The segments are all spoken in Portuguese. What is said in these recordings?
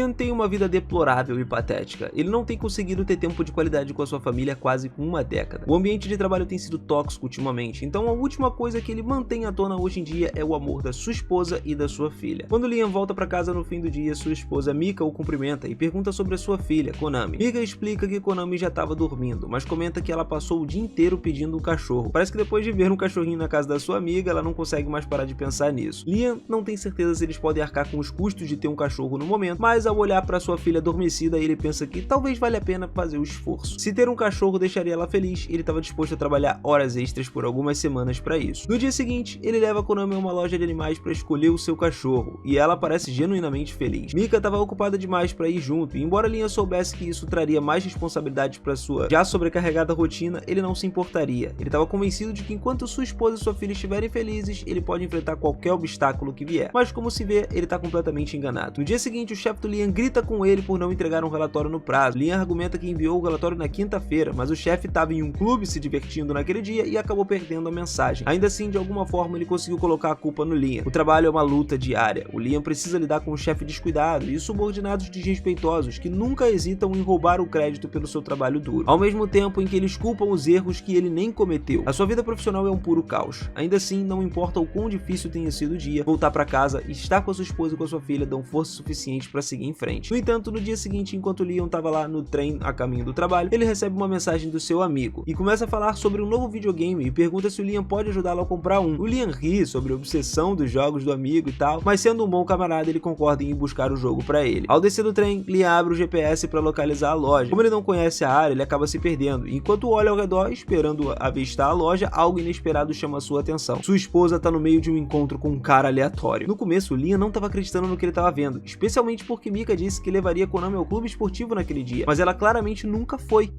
Liam tem uma vida deplorável e patética. Ele não tem conseguido ter tempo de qualidade com a sua família há quase uma década. O ambiente de trabalho tem sido tóxico ultimamente, então a última coisa que ele mantém à tona hoje em dia é o amor da sua esposa e da sua filha. Quando Liam volta para casa no fim do dia, sua esposa Mika o cumprimenta e pergunta sobre a sua filha, Konami. Mika explica que Konami já estava dormindo, mas comenta que ela passou o dia inteiro pedindo um cachorro. Parece que depois de ver um cachorrinho na casa da sua amiga, ela não consegue mais parar de pensar nisso. Liam não tem certeza se eles podem arcar com os custos de ter um cachorro no momento, mas ao olhar para sua filha adormecida, ele pensa que talvez valha a pena fazer o esforço. Se ter um cachorro deixaria ela feliz, ele estava disposto a trabalhar horas extras por algumas semanas para isso. No dia seguinte, ele leva Konami a uma loja de animais para escolher o seu cachorro, e ela parece genuinamente feliz. Mika estava ocupada demais para ir junto, e embora Liam soubesse que isso traria mais responsabilidades para sua já sobrecarregada rotina, ele não se importaria. Ele estava convencido de que enquanto sua esposa e sua filha estiverem felizes, ele pode enfrentar qualquer obstáculo que vier. Mas como se vê, ele está completamente enganado. No dia seguinte, o chefe do Liam grita com ele por não entregar um relatório no prazo. Liam argumenta que enviou o relatório na quinta-feira, mas o chefe estava em um clube se divertindo naquele dia e acabou perdendo a mensagem. Ainda assim, de alguma forma, ele conseguiu colocar a culpa no Liam. O trabalho é uma luta diária. O Liam precisa lidar com um chefe descuidado e subordinados desrespeitosos que nunca hesitam em roubar o crédito pelo seu trabalho duro, ao mesmo tempo em que eles culpam os erros que ele nem cometeu. A sua vida profissional é um puro caos. Ainda assim, não importa o quão difícil tenha sido o dia, voltar para casa e estar com a sua esposa e com a sua filha dão força suficiente para seguir em frente. No entanto, no dia seguinte, enquanto Liam estava lá no trem a caminho do trabalho, ele recebe uma mensagem do seu amigo e começa a falar sobre um novo videogame e pergunta se o Liam pode ajudá-lo a comprar um. O Liam ri sobre a obsessão dos jogos do amigo e tal, mas sendo um bom camarada, ele concorda em ir buscar o jogo para ele. Ao descer do trem, Liam abre o GPS para localizar a loja. Como ele não conhece a área, ele acaba se perdendo. Enquanto olha ao redor, esperando avistar a loja, algo inesperado chama sua atenção. Sua esposa está no meio de um encontro com um cara aleatório. No começo, o Liam não estava acreditando no que ele estava vendo, especialmente porque Mika disse que levaria Konami ao clube esportivo naquele dia, mas ela claramente nunca foi.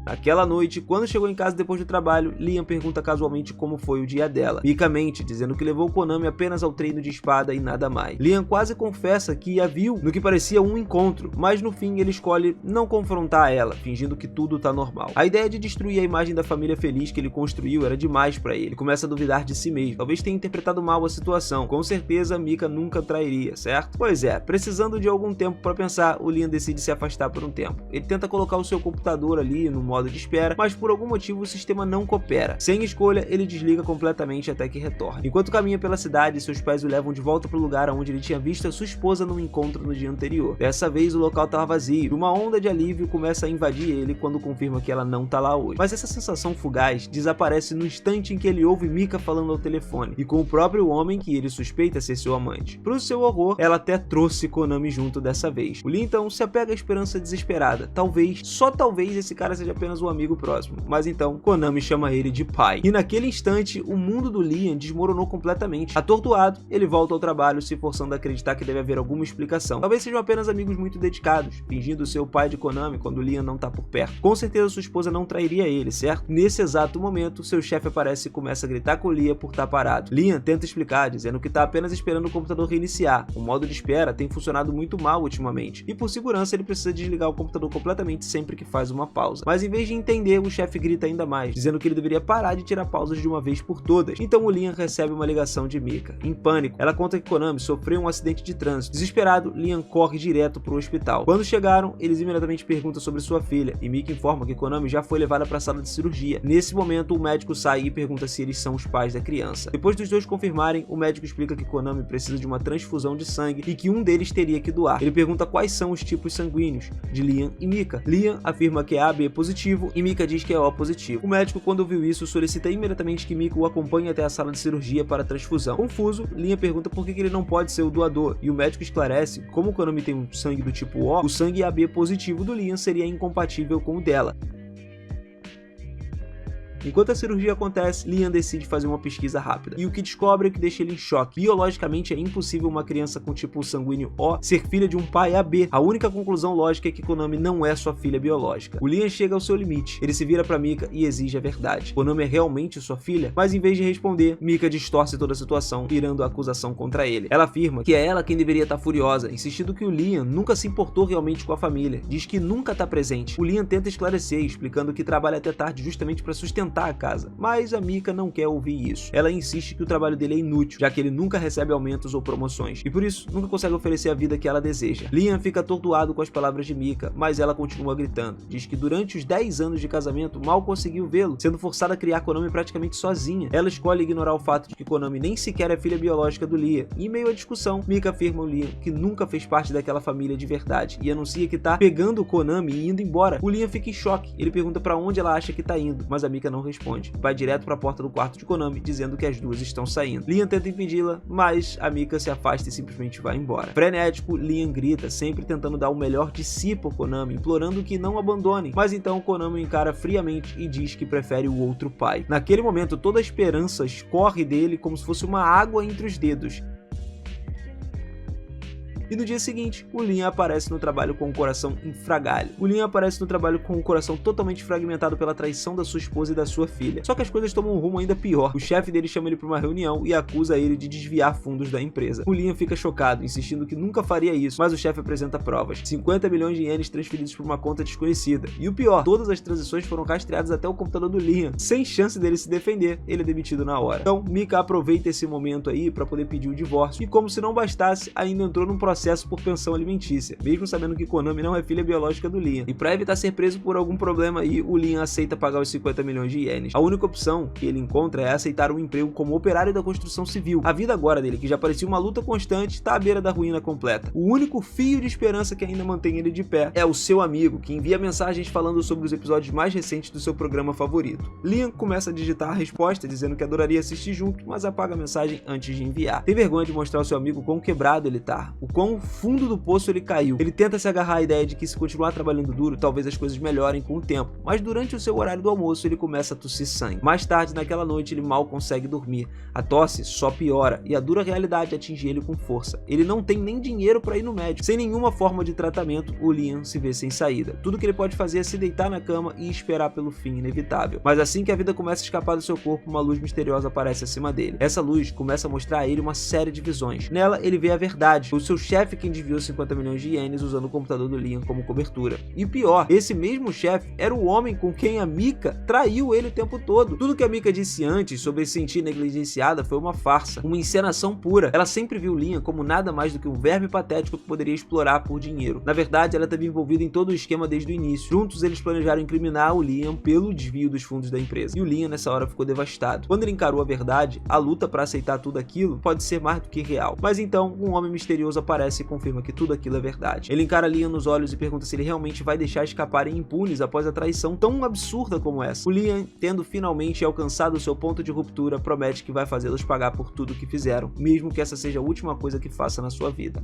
Naquela noite, quando chegou em casa depois do trabalho, Liam pergunta casualmente como foi o dia dela. Mika mente, dizendo que levou Konami apenas ao treino de espada e nada mais. Liam quase confessa que a viu no que parecia um encontro, mas no fim ele escolhe não confrontar ela, fingindo que tudo tá normal. A ideia de destruir a imagem da família feliz que ele construiu era demais pra ele. Ele começa a duvidar de si mesmo, talvez tenha interpretado mal a situação. Com certeza, Mika nunca trairia, certo? Pois é, precisando de algum tempo pra pensar, o Liam decide se afastar por um tempo. Ele tenta colocar o seu computador ali no modo de espera, mas por algum motivo o sistema não coopera. Sem escolha, ele desliga completamente até que retorne. Enquanto caminha pela cidade, seus pais o levam de volta para o lugar onde ele tinha visto a sua esposa num encontro no dia anterior. Dessa vez, o local estava vazio e uma onda de alívio começa a invadir ele quando confirma que ela não tá lá hoje. Mas essa sensação fugaz desaparece no instante em que ele ouve Mika falando ao telefone e com o próprio homem que ele suspeita ser seu amante. Pro seu horror, ela até trouxe Konami junto dessa vez. O Lee então se apega à esperança desesperada. Talvez, só talvez, esse cara seja apenas um amigo próximo, mas então Konami chama ele de pai. E naquele instante, o mundo do Liam desmoronou completamente. Atordoado, ele volta ao trabalho, se forçando a acreditar que deve haver alguma explicação. Talvez sejam apenas amigos muito dedicados, fingindo ser o pai de Konami quando o Liam não tá por perto. Com certeza sua esposa não trairia ele, certo? Nesse exato momento, seu chefe aparece e começa a gritar com o Liam por estar parado. Liam tenta explicar, dizendo que tá apenas esperando o computador reiniciar. O modo de espera tem funcionado muito mal ultimamente, e por segurança ele precisa desligar o computador completamente sempre que faz uma pausa. Mas em vez de entender, o chefe grita ainda mais, dizendo que ele deveria parar de tirar pausas de uma vez por todas. Então o Liam recebe uma ligação de Mika. Em pânico, ela conta que Konami sofreu um acidente de trânsito. Desesperado, Liam corre direto para o hospital. Quando chegaram, eles imediatamente perguntam sobre sua filha, e Mika informa que Konami já foi levada para a sala de cirurgia. Nesse momento, o médico sai e pergunta se eles são os pais da criança. Depois dos dois confirmarem, o médico explica que Konami precisa de uma transfusão de sangue e que um deles teria que doar. Ele pergunta quais são os tipos sanguíneos de Liam e Mika. Liam afirma que é AB positivo e Mika diz que é O positivo. O médico, quando ouviu isso, solicita imediatamente que Mika o acompanhe até a sala de cirurgia para a transfusão. Confuso, Liam pergunta por que ele não pode ser o doador, e o médico esclarece que, como o Konami tem um sangue do tipo O, o sangue AB positivo do Liam seria incompatível com o dela. Enquanto a cirurgia acontece, Liam decide fazer uma pesquisa rápida, e o que descobre é que deixa ele em choque. Biologicamente é impossível uma criança com tipo sanguíneo O ser filha de um pai AB. A única conclusão lógica é que Konami não é sua filha biológica. O Liam chega ao seu limite, ele se vira para Mika e exige a verdade. Konami é realmente sua filha? Mas em vez de responder, Mika distorce toda a situação, virando a acusação contra ele. Ela afirma que é ela quem deveria estar furiosa, insistindo que o Liam nunca se importou realmente com a família, diz que nunca está presente. O Liam tenta esclarecer, explicando que trabalha até tarde justamente para sustentar sustentar a casa, mas a Mika não quer ouvir isso. Ela insiste que o trabalho dele é inútil, já que ele nunca recebe aumentos ou promoções, e por isso nunca consegue oferecer a vida que ela deseja. Liam fica atordoado com as palavras de Mika, mas ela continua gritando. Diz que durante os 10 anos de casamento mal conseguiu vê-lo, sendo forçada a criar Konami praticamente sozinha. Ela escolhe ignorar o fato de que Konami nem sequer é filha biológica do Liam. E em meio à discussão, Mika afirma ao Liam que nunca fez parte daquela família de verdade e anuncia que tá pegando o Konami e indo embora. O Liam fica em choque. Ele pergunta pra onde ela acha que tá indo, mas a Mika não responde. Vai direto pra porta do quarto de Konami, dizendo que as duas estão saindo. Liam tenta impedi-la, mas a Mika se afasta e simplesmente vai embora. Frenético, Liam grita, sempre tentando dar o melhor de si por Konami, implorando que não abandone. Mas então Konami o encara friamente e diz que prefere o outro pai. Naquele momento, toda a esperança escorre dele como se fosse uma água entre os dedos. E no dia seguinte, o Liam aparece no trabalho com o coração em frangalho. O Liam aparece no trabalho com o coração totalmente fragmentado pela traição da sua esposa e da sua filha. Só que as coisas tomam um rumo ainda pior. O chefe dele chama ele para uma reunião e acusa ele de desviar fundos da empresa. O Liam fica chocado, insistindo que nunca faria isso, mas o chefe apresenta provas. 50 milhões de ienes transferidos por uma conta desconhecida. E o pior, todas as transações foram rastreadas até o computador do Liam. Sem chance dele se defender, ele é demitido na hora. Então, Mika aproveita esse momento aí para poder pedir o divórcio e, como se não bastasse, ainda entrou num processo por pensão alimentícia, mesmo sabendo que Konami não é filha biológica do Liam. E para evitar ser preso por algum problema aí, o Liam aceita pagar os 50 milhões de ienes. A única opção que ele encontra é aceitar um emprego como operário da construção civil. A vida agora dele, que já parecia uma luta constante, está à beira da ruína completa. O único fio de esperança que ainda mantém ele de pé é o seu amigo, que envia mensagens falando sobre os episódios mais recentes do seu programa favorito. Liam começa a digitar a resposta, dizendo que adoraria assistir junto, mas apaga a mensagem antes de enviar. Tem vergonha de mostrar ao seu amigo quão quebrado ele tá, o quão fundo do poço ele caiu. Ele tenta se agarrar à ideia de que se continuar trabalhando duro, talvez as coisas melhorem com o tempo, mas durante o seu horário do almoço ele começa a tossir sangue. Mais tarde naquela noite ele mal consegue dormir. A tosse só piora e a dura realidade atinge ele com força. Ele não tem nem dinheiro para ir no médico. Sem nenhuma forma de tratamento, o Liam se vê sem saída. Tudo que ele pode fazer é se deitar na cama e esperar pelo fim inevitável. Mas assim que a vida começa a escapar do seu corpo, uma luz misteriosa aparece acima dele. Essa luz começa a mostrar a ele uma série de visões. Nela ele vê a verdade. O seu chefe quem desviou 50 milhões de ienes usando o computador do Liam como cobertura. E o pior, esse mesmo chefe era o homem com quem a Mika traiu ele o tempo todo. Tudo que a Mika disse antes sobre se sentir negligenciada foi uma farsa, uma encenação pura. Ela sempre viu Liam como nada mais do que um verme patético que poderia explorar por dinheiro. Na verdade, ela estava envolvida em todo o esquema desde o início. Juntos, eles planejaram incriminar o Liam pelo desvio dos fundos da empresa. E o Liam, nessa hora, ficou devastado. Quando ele encarou a verdade, a luta para aceitar tudo aquilo pode ser mais do que real. Mas então, um homem misterioso aparece e confirma que tudo aquilo é verdade. Ele encara Liam nos olhos e pergunta se ele realmente vai deixar escaparem impunes após a traição tão absurda como essa. O Liam, tendo finalmente alcançado o seu ponto de ruptura, promete que vai fazê-los pagar por tudo que fizeram, mesmo que essa seja a última coisa que faça na sua vida.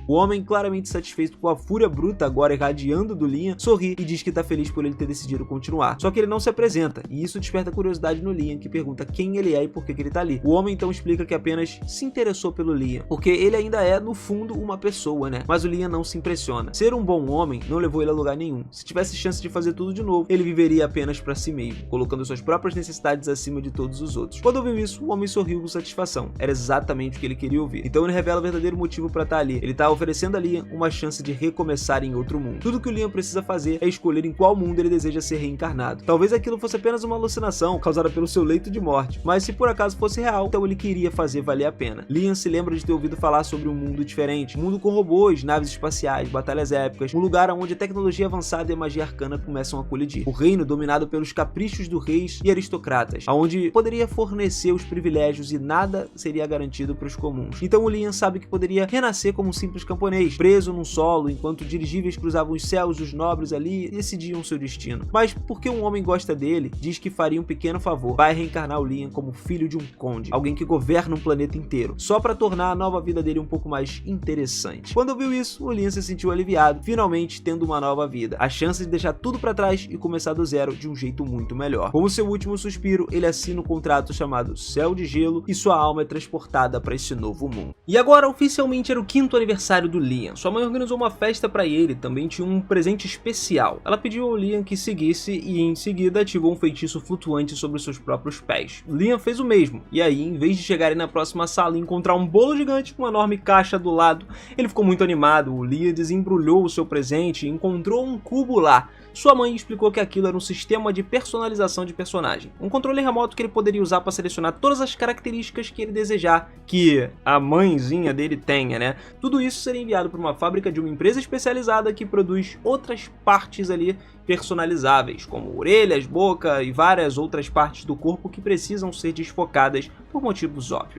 O homem, claramente satisfeito com a fúria bruta agora irradiando do Liam, sorri e diz que tá feliz por ele ter decidido continuar. Só que ele não se apresenta, e isso desperta curiosidade no Liam, que pergunta quem ele é e por que ele tá ali. O homem então explica que apenas se interessou pelo Liam, porque ele ainda é, no fundo, uma pessoa, né? Mas o Liam não se impressiona. Ser um bom homem não levou ele a lugar nenhum. Se tivesse chance de fazer tudo de novo, ele viveria apenas pra si mesmo, colocando suas próprias necessidades acima de todos os outros. Quando ouviu isso, o homem sorriu com satisfação. Era exatamente o que ele queria ouvir. Então ele revela o verdadeiro motivo pra estar ali. Ele tá oferecendo a Liam uma chance de recomeçar em outro mundo. Tudo que o Liam precisa fazer é escolher em qual mundo ele deseja ser reencarnado. Talvez aquilo fosse apenas uma alucinação causada pelo seu leito de morte, mas se por acaso fosse real, então ele queria fazer valer a pena. Liam se lembra de ter ouvido falar sobre um mundo diferente, um mundo com robôs, naves espaciais, batalhas épicas, um lugar onde a tecnologia avançada e a magia arcana começam a colidir. O reino dominado pelos caprichos dos reis e aristocratas, onde poderia fornecer os privilégios e nada seria garantido para os comuns. Então o Liam sabe que poderia renascer como um simples camponês, preso num solo, enquanto dirigíveis cruzavam os céus dos nobres ali e decidiam seu destino. Mas porque um homem gosta dele, diz que faria um pequeno favor. Vai reencarnar o Liam como filho de um conde, alguém que governa um planeta inteiro, só para tornar a nova vida dele um pouco mais interessante. Quando ouviu isso, o Liam se sentiu aliviado, finalmente tendo uma nova vida, a chance de deixar tudo para trás e começar do zero de um jeito muito melhor. Como seu último suspiro, ele assina um contrato chamado Céu de Gelo e sua alma é transportada para esse novo mundo. E agora, oficialmente, era o 5º aniversário aniversário do Liam. Sua mãe organizou uma festa para ele, também tinha um presente especial. Ela pediu ao Liam que seguisse e em seguida ativou um feitiço flutuante sobre seus próprios pés. Liam fez o mesmo, e aí, em vez de chegarem na próxima sala e encontrar um bolo gigante com uma enorme caixa do lado, ele ficou muito animado. O Liam desembrulhou o seu presente e encontrou um cubo lá. Sua mãe explicou que aquilo era um sistema de personalização de personagem, um controle remoto que ele poderia usar para selecionar todas as características que ele desejar que a mãezinha dele tenha, né? Tudo isso seria enviado para uma fábrica de uma empresa especializada que produz outras partes ali personalizáveis, como orelhas, boca e várias outras partes do corpo que precisam ser desfocadas por motivos óbvios.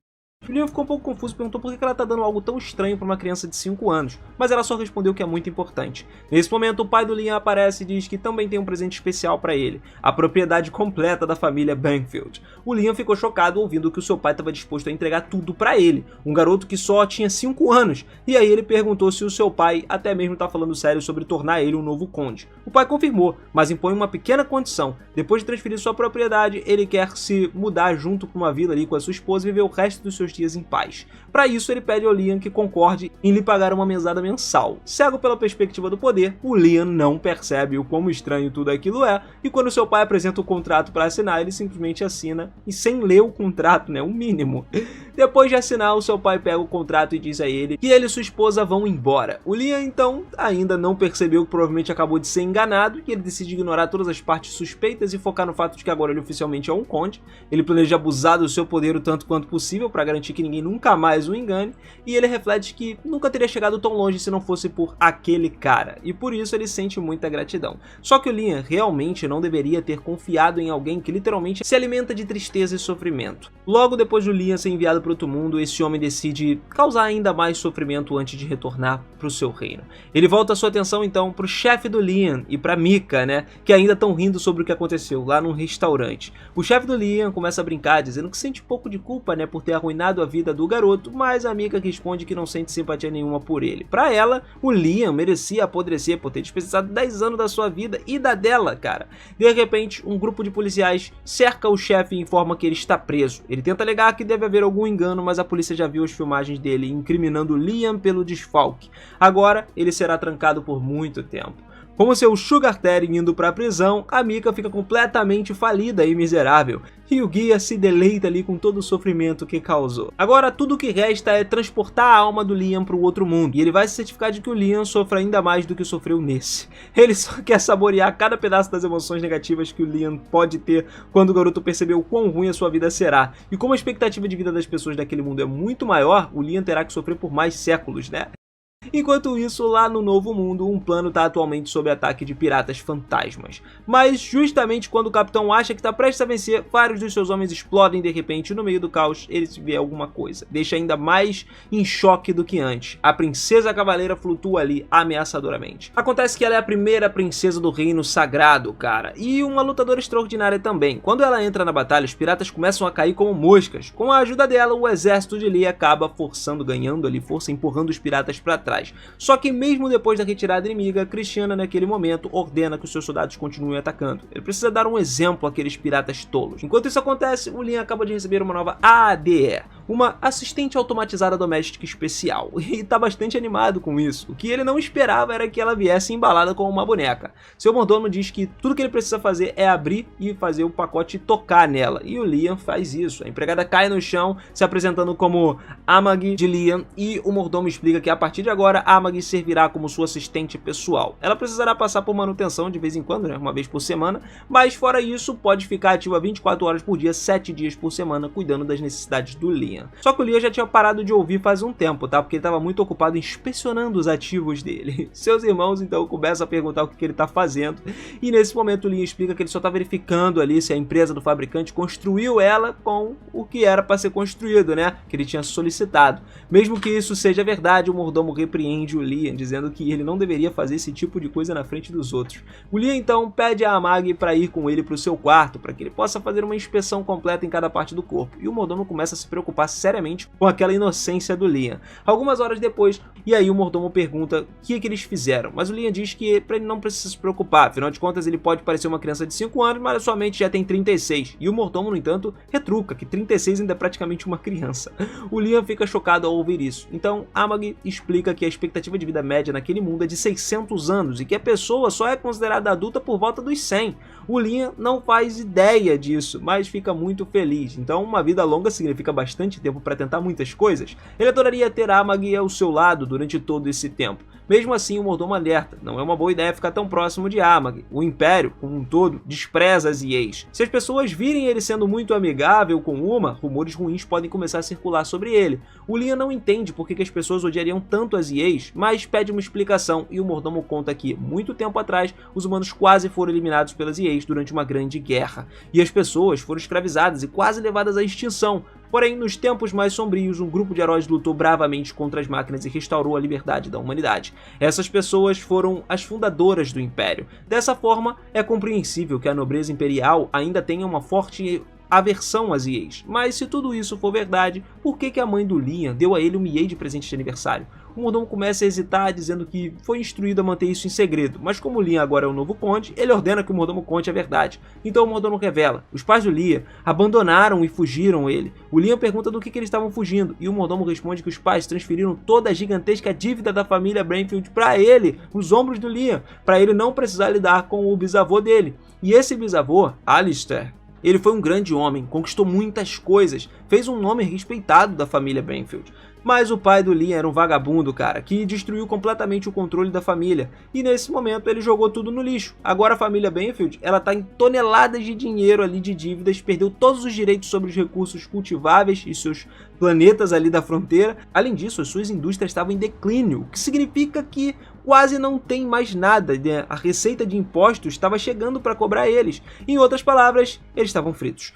O Liam ficou um pouco confuso e perguntou por que ela tá dando algo tão estranho para uma criança de 5 anos, mas ela só respondeu que é muito importante. Nesse momento, o pai do Liam aparece e diz que também tem um presente especial para ele, a propriedade completa da família Bankfield. O Liam ficou chocado ouvindo que o seu pai estava disposto a entregar tudo para ele, um garoto que só tinha 5 anos, e aí ele perguntou se o seu pai até mesmo tá falando sério sobre tornar ele um novo conde. O pai confirmou, mas impõe uma pequena condição: depois de transferir sua propriedade, ele quer se mudar junto para uma vila ali com a sua esposa e viver o resto dos seus dias em paz. Para isso, ele pede ao Liam que concorde em lhe pagar uma mesada mensal. Cego pela perspectiva do poder, o Liam não percebe o quão estranho tudo aquilo é, e quando seu pai apresenta o contrato para assinar, ele simplesmente assina, e sem ler o contrato, né, o mínimo. Depois de assinar, o seu pai pega o contrato e diz a ele que ele e sua esposa vão embora. O Liam, então, ainda não percebeu que provavelmente acabou de ser enganado, e ele decide ignorar todas as partes suspeitas e focar no fato de que agora ele oficialmente é um conde. Ele planeja abusar do seu poder o tanto quanto possível para garantir que ninguém nunca mais o engane, e ele reflete que nunca teria chegado tão longe se não fosse por aquele cara, e por isso ele sente muita gratidão. Só que o Liam realmente não deveria ter confiado em alguém que literalmente se alimenta de tristeza e sofrimento. Logo depois do Liam ser enviado para outro mundo, esse homem decide causar ainda mais sofrimento antes de retornar para o seu reino. Ele volta sua atenção então para o chefe do Liam e para Mika, né, que ainda estão rindo sobre o que aconteceu lá num restaurante. O chefe do Liam começa a brincar, dizendo que sente um pouco de culpa, né, por ter arruinado a vida do garoto, mas a Mika responde que não sente simpatia nenhuma por ele. Para ela, o Liam merecia apodrecer por ter desperdiçado 10 anos da sua vida e da dela, cara. De repente, um grupo de policiais cerca o chefe e informa que ele está preso. Ele tenta alegar que deve haver algum engano, mas a polícia já viu as filmagens dele incriminando Liam pelo desfalque. Agora, ele será trancado por muito tempo. Como seu sugar daddy indo para a prisão, a Mika fica completamente falida e miserável, e o guia se deleita ali com todo o sofrimento que causou. Agora tudo o que resta é transportar a alma do Liam para o outro mundo, e ele vai se certificar de que o Liam sofra ainda mais do que sofreu nesse. Ele só quer saborear cada pedaço das emoções negativas que o Liam pode ter quando o garoto percebeu o quão ruim a sua vida será. E como a expectativa de vida das pessoas daquele mundo é muito maior, o Liam terá que sofrer por mais séculos, né? Enquanto isso, lá no Novo Mundo, um plano está atualmente sob ataque de piratas fantasmas. Mas justamente quando o capitão acha que está prestes a vencer, vários dos seus homens explodem de repente e no meio do caos ele se vê alguma coisa. Deixa ainda mais em choque do que antes. A princesa cavaleira flutua ali ameaçadoramente. Acontece que ela é a primeira princesa do reino sagrado, cara, e uma lutadora extraordinária também. Quando ela entra na batalha, os piratas começam a cair como moscas. Com a ajuda dela, o exército de Lee acaba ganhando ali força, empurrando os piratas para trás. Só que mesmo depois da retirada inimiga, Christiana naquele momento ordena que os seus soldados continuem atacando. Ele precisa dar um exemplo àqueles piratas tolos. Enquanto isso acontece, o Liam acaba de receber uma nova ADE, uma assistente automatizada doméstica especial, e tá bastante animado com isso. O que ele não esperava era que ela viesse embalada como uma boneca. Seu mordomo diz que tudo que ele precisa fazer é abrir e fazer o pacote tocar nela, e o Liam faz isso. A empregada cai no chão, se apresentando como Amag de Liam, e o mordomo explica que a partir de agora Amag servirá como sua assistente pessoal. Ela precisará passar por manutenção de vez em quando, né, uma vez por semana, mas fora isso pode ficar ativa 24 horas por dia, 7 dias por semana, cuidando das necessidades do Liam. Só que o Liam já tinha parado de ouvir faz um tempo, tá? Porque ele estava muito ocupado inspecionando os ativos dele. Seus irmãos então começam a perguntar o que ele está fazendo, e nesse momento o Liam explica que ele só está verificando ali se a empresa do fabricante construiu ela com o que era para ser construído, né? Que ele tinha solicitado. Mesmo que isso seja verdade, o mordomo repreende o Liam, dizendo que ele não deveria fazer esse tipo de coisa na frente dos outros. O Liam então pede a Amag para ir com ele para o seu quarto, para que ele possa fazer uma inspeção completa em cada parte do corpo, e o mordomo começa a se preocupar preocupar seriamente com aquela inocência do Liam. Algumas horas depois, e aí o mordomo pergunta o que eles fizeram, mas o Liam diz que ele não precisa se preocupar, afinal de contas ele pode parecer uma criança de 5 anos, mas a sua mente já tem 36, e o mordomo, no entanto, retruca que 36 ainda é praticamente uma criança. O Liam fica chocado ao ouvir isso, então Amag explica que a expectativa de vida média naquele mundo é de 600 anos, e que a pessoa só é considerada adulta por volta dos 100. O Liam não faz ideia disso, mas fica muito feliz, então uma vida longa significa bastante tempo para tentar muitas coisas. Ele adoraria ter Amag ao seu lado durante todo esse tempo. Mesmo assim, o mordomo alerta, não é uma boa ideia ficar tão próximo de Amag. O Império, como um todo, despreza as IEs. Se as pessoas virem ele sendo muito amigável com uma, rumores ruins podem começar a circular sobre ele. O Liam não entende por que as pessoas odiariam tanto as IEs, mas pede uma explicação e o mordomo conta que, muito tempo atrás, os humanos quase foram eliminados pelas IEs durante uma grande guerra, e as pessoas foram escravizadas e quase levadas à extinção. Porém, nos tempos mais sombrios, um grupo de heróis lutou bravamente contra as máquinas e restaurou a liberdade da humanidade. Essas pessoas foram as fundadoras do Império. Dessa forma, é compreensível que a nobreza imperial ainda tenha uma forte aversão às IEs. Mas se tudo isso for verdade, por que a mãe do Liam deu a ele uma IE de presente de aniversário? O mordomo começa a hesitar, dizendo que foi instruído a manter isso em segredo, mas como o Liam agora é o novo conde, ele ordena que o mordomo conte a verdade. Então o mordomo revela: os pais do Liam abandonaram e fugiram ele. O Liam pergunta do que eles estavam fugindo, e o mordomo responde que os pais transferiram toda a gigantesca dívida da família Brainfield para ele, nos ombros do Liam, para ele não precisar lidar com o bisavô dele. E esse bisavô, Alistair, ele foi um grande homem, conquistou muitas coisas, fez um nome respeitado da família Brainfield. Mas o pai do Liam era um vagabundo, cara, que destruiu completamente o controle da família. E nesse momento ele jogou tudo no lixo. Agora a família Brainfield, ela tá em toneladas de dinheiro ali de dívidas, perdeu todos os direitos sobre os recursos cultiváveis e seus planetas ali da fronteira. Além disso, as suas indústrias estavam em declínio, o que significa que quase não tem mais nada, né? A receita de impostos estava chegando para cobrar eles. Em outras palavras, eles estavam fritos.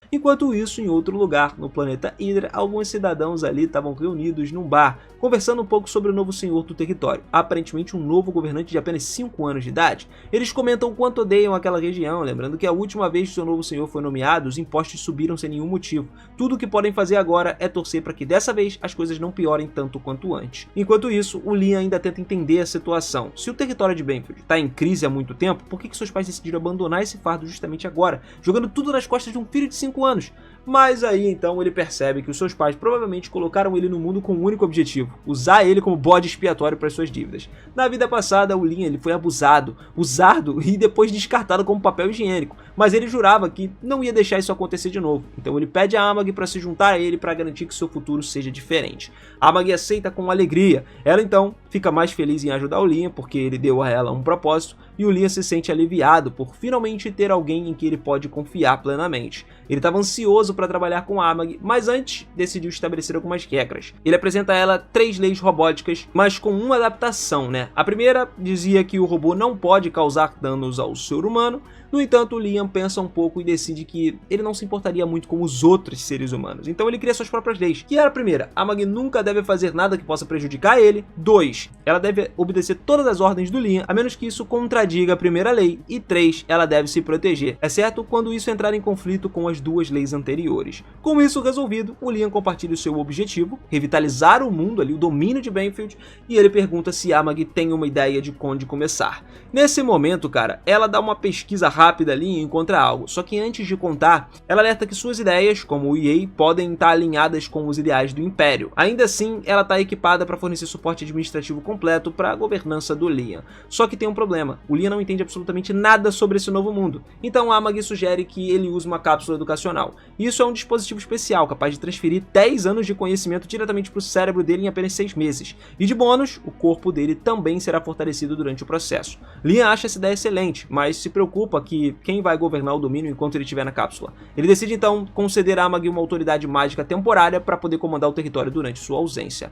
Enquanto isso, em outro lugar, no planeta Hydra, alguns cidadãos ali estavam reunidos num bar, conversando um pouco sobre o novo senhor do território, aparentemente um novo governante de apenas 5 anos de idade. Eles comentam o quanto odeiam aquela região, lembrando que a última vez que seu novo senhor foi nomeado, os impostos subiram sem nenhum motivo. Tudo o que podem fazer agora é torcer para que dessa vez as coisas não piorem tanto quanto antes. Enquanto isso, o Liam ainda tenta entender a situação. Se o território de Brainfield está em crise há muito tempo, por que seus pais decidiram abandonar esse fardo justamente agora, jogando tudo nas costas de um filho de 5 anos? Mas aí então ele percebe que os seus pais provavelmente colocaram ele no mundo com um único objetivo: usar ele como bode expiatório para suas dívidas. Na vida passada, o Liam ele foi abusado, usado e depois descartado como papel higiênico, mas ele jurava que não ia deixar isso acontecer de novo. Então ele pede a Amag para se juntar a ele para garantir que seu futuro seja diferente. A Amag aceita com alegria. Ela então fica mais feliz em ajudar o Liam porque ele deu a ela um propósito, e o Liam se sente aliviado por finalmente ter alguém em que ele pode confiar plenamente. Ele estava ansioso para trabalhar com a Amag, mas antes decidiu estabelecer algumas regras. Ele apresenta a ela 3 leis robóticas, mas com uma adaptação, né? A primeira dizia que o robô não pode causar danos ao ser humano. No entanto, o Liam pensa um pouco e decide que ele não se importaria muito com os outros seres humanos. Então ele cria suas próprias leis, que era a primeira: a Amag nunca deve fazer nada que possa prejudicar ele. 2. Ela deve obedecer todas as ordens do Liam, a menos que isso contradiga a primeira lei. E 3. Ela deve se proteger, exceto quando isso entrar em conflito com as 2 leis anteriores. Com isso resolvido, o Liam compartilha o seu objetivo: revitalizar o mundo ali, o domínio de Brainfield, e ele pergunta se a Amag tem uma ideia de onde começar. Nesse momento, cara, ela dá uma pesquisa rápida ali e encontra algo, só que antes de contar, ela alerta que suas ideias, como o EA, podem estar alinhadas com os ideais do Império. Ainda assim, ela está equipada para fornecer suporte administrativo completo para a governança do Liam. Só que tem um problema: o Liam não entende absolutamente nada sobre esse novo mundo, então a Amag sugere que ele use uma cápsula educacional. Isso é um dispositivo especial, capaz de transferir 10 anos de conhecimento diretamente para o cérebro dele em apenas 6 meses. E de bônus, o corpo dele também será fortalecido durante o processo. Liam acha essa ideia excelente, mas se preocupa que quem vai governar o domínio enquanto ele estiver na cápsula. Ele decide então conceder a Amag uma autoridade mágica temporária para poder comandar o território durante sua ausência.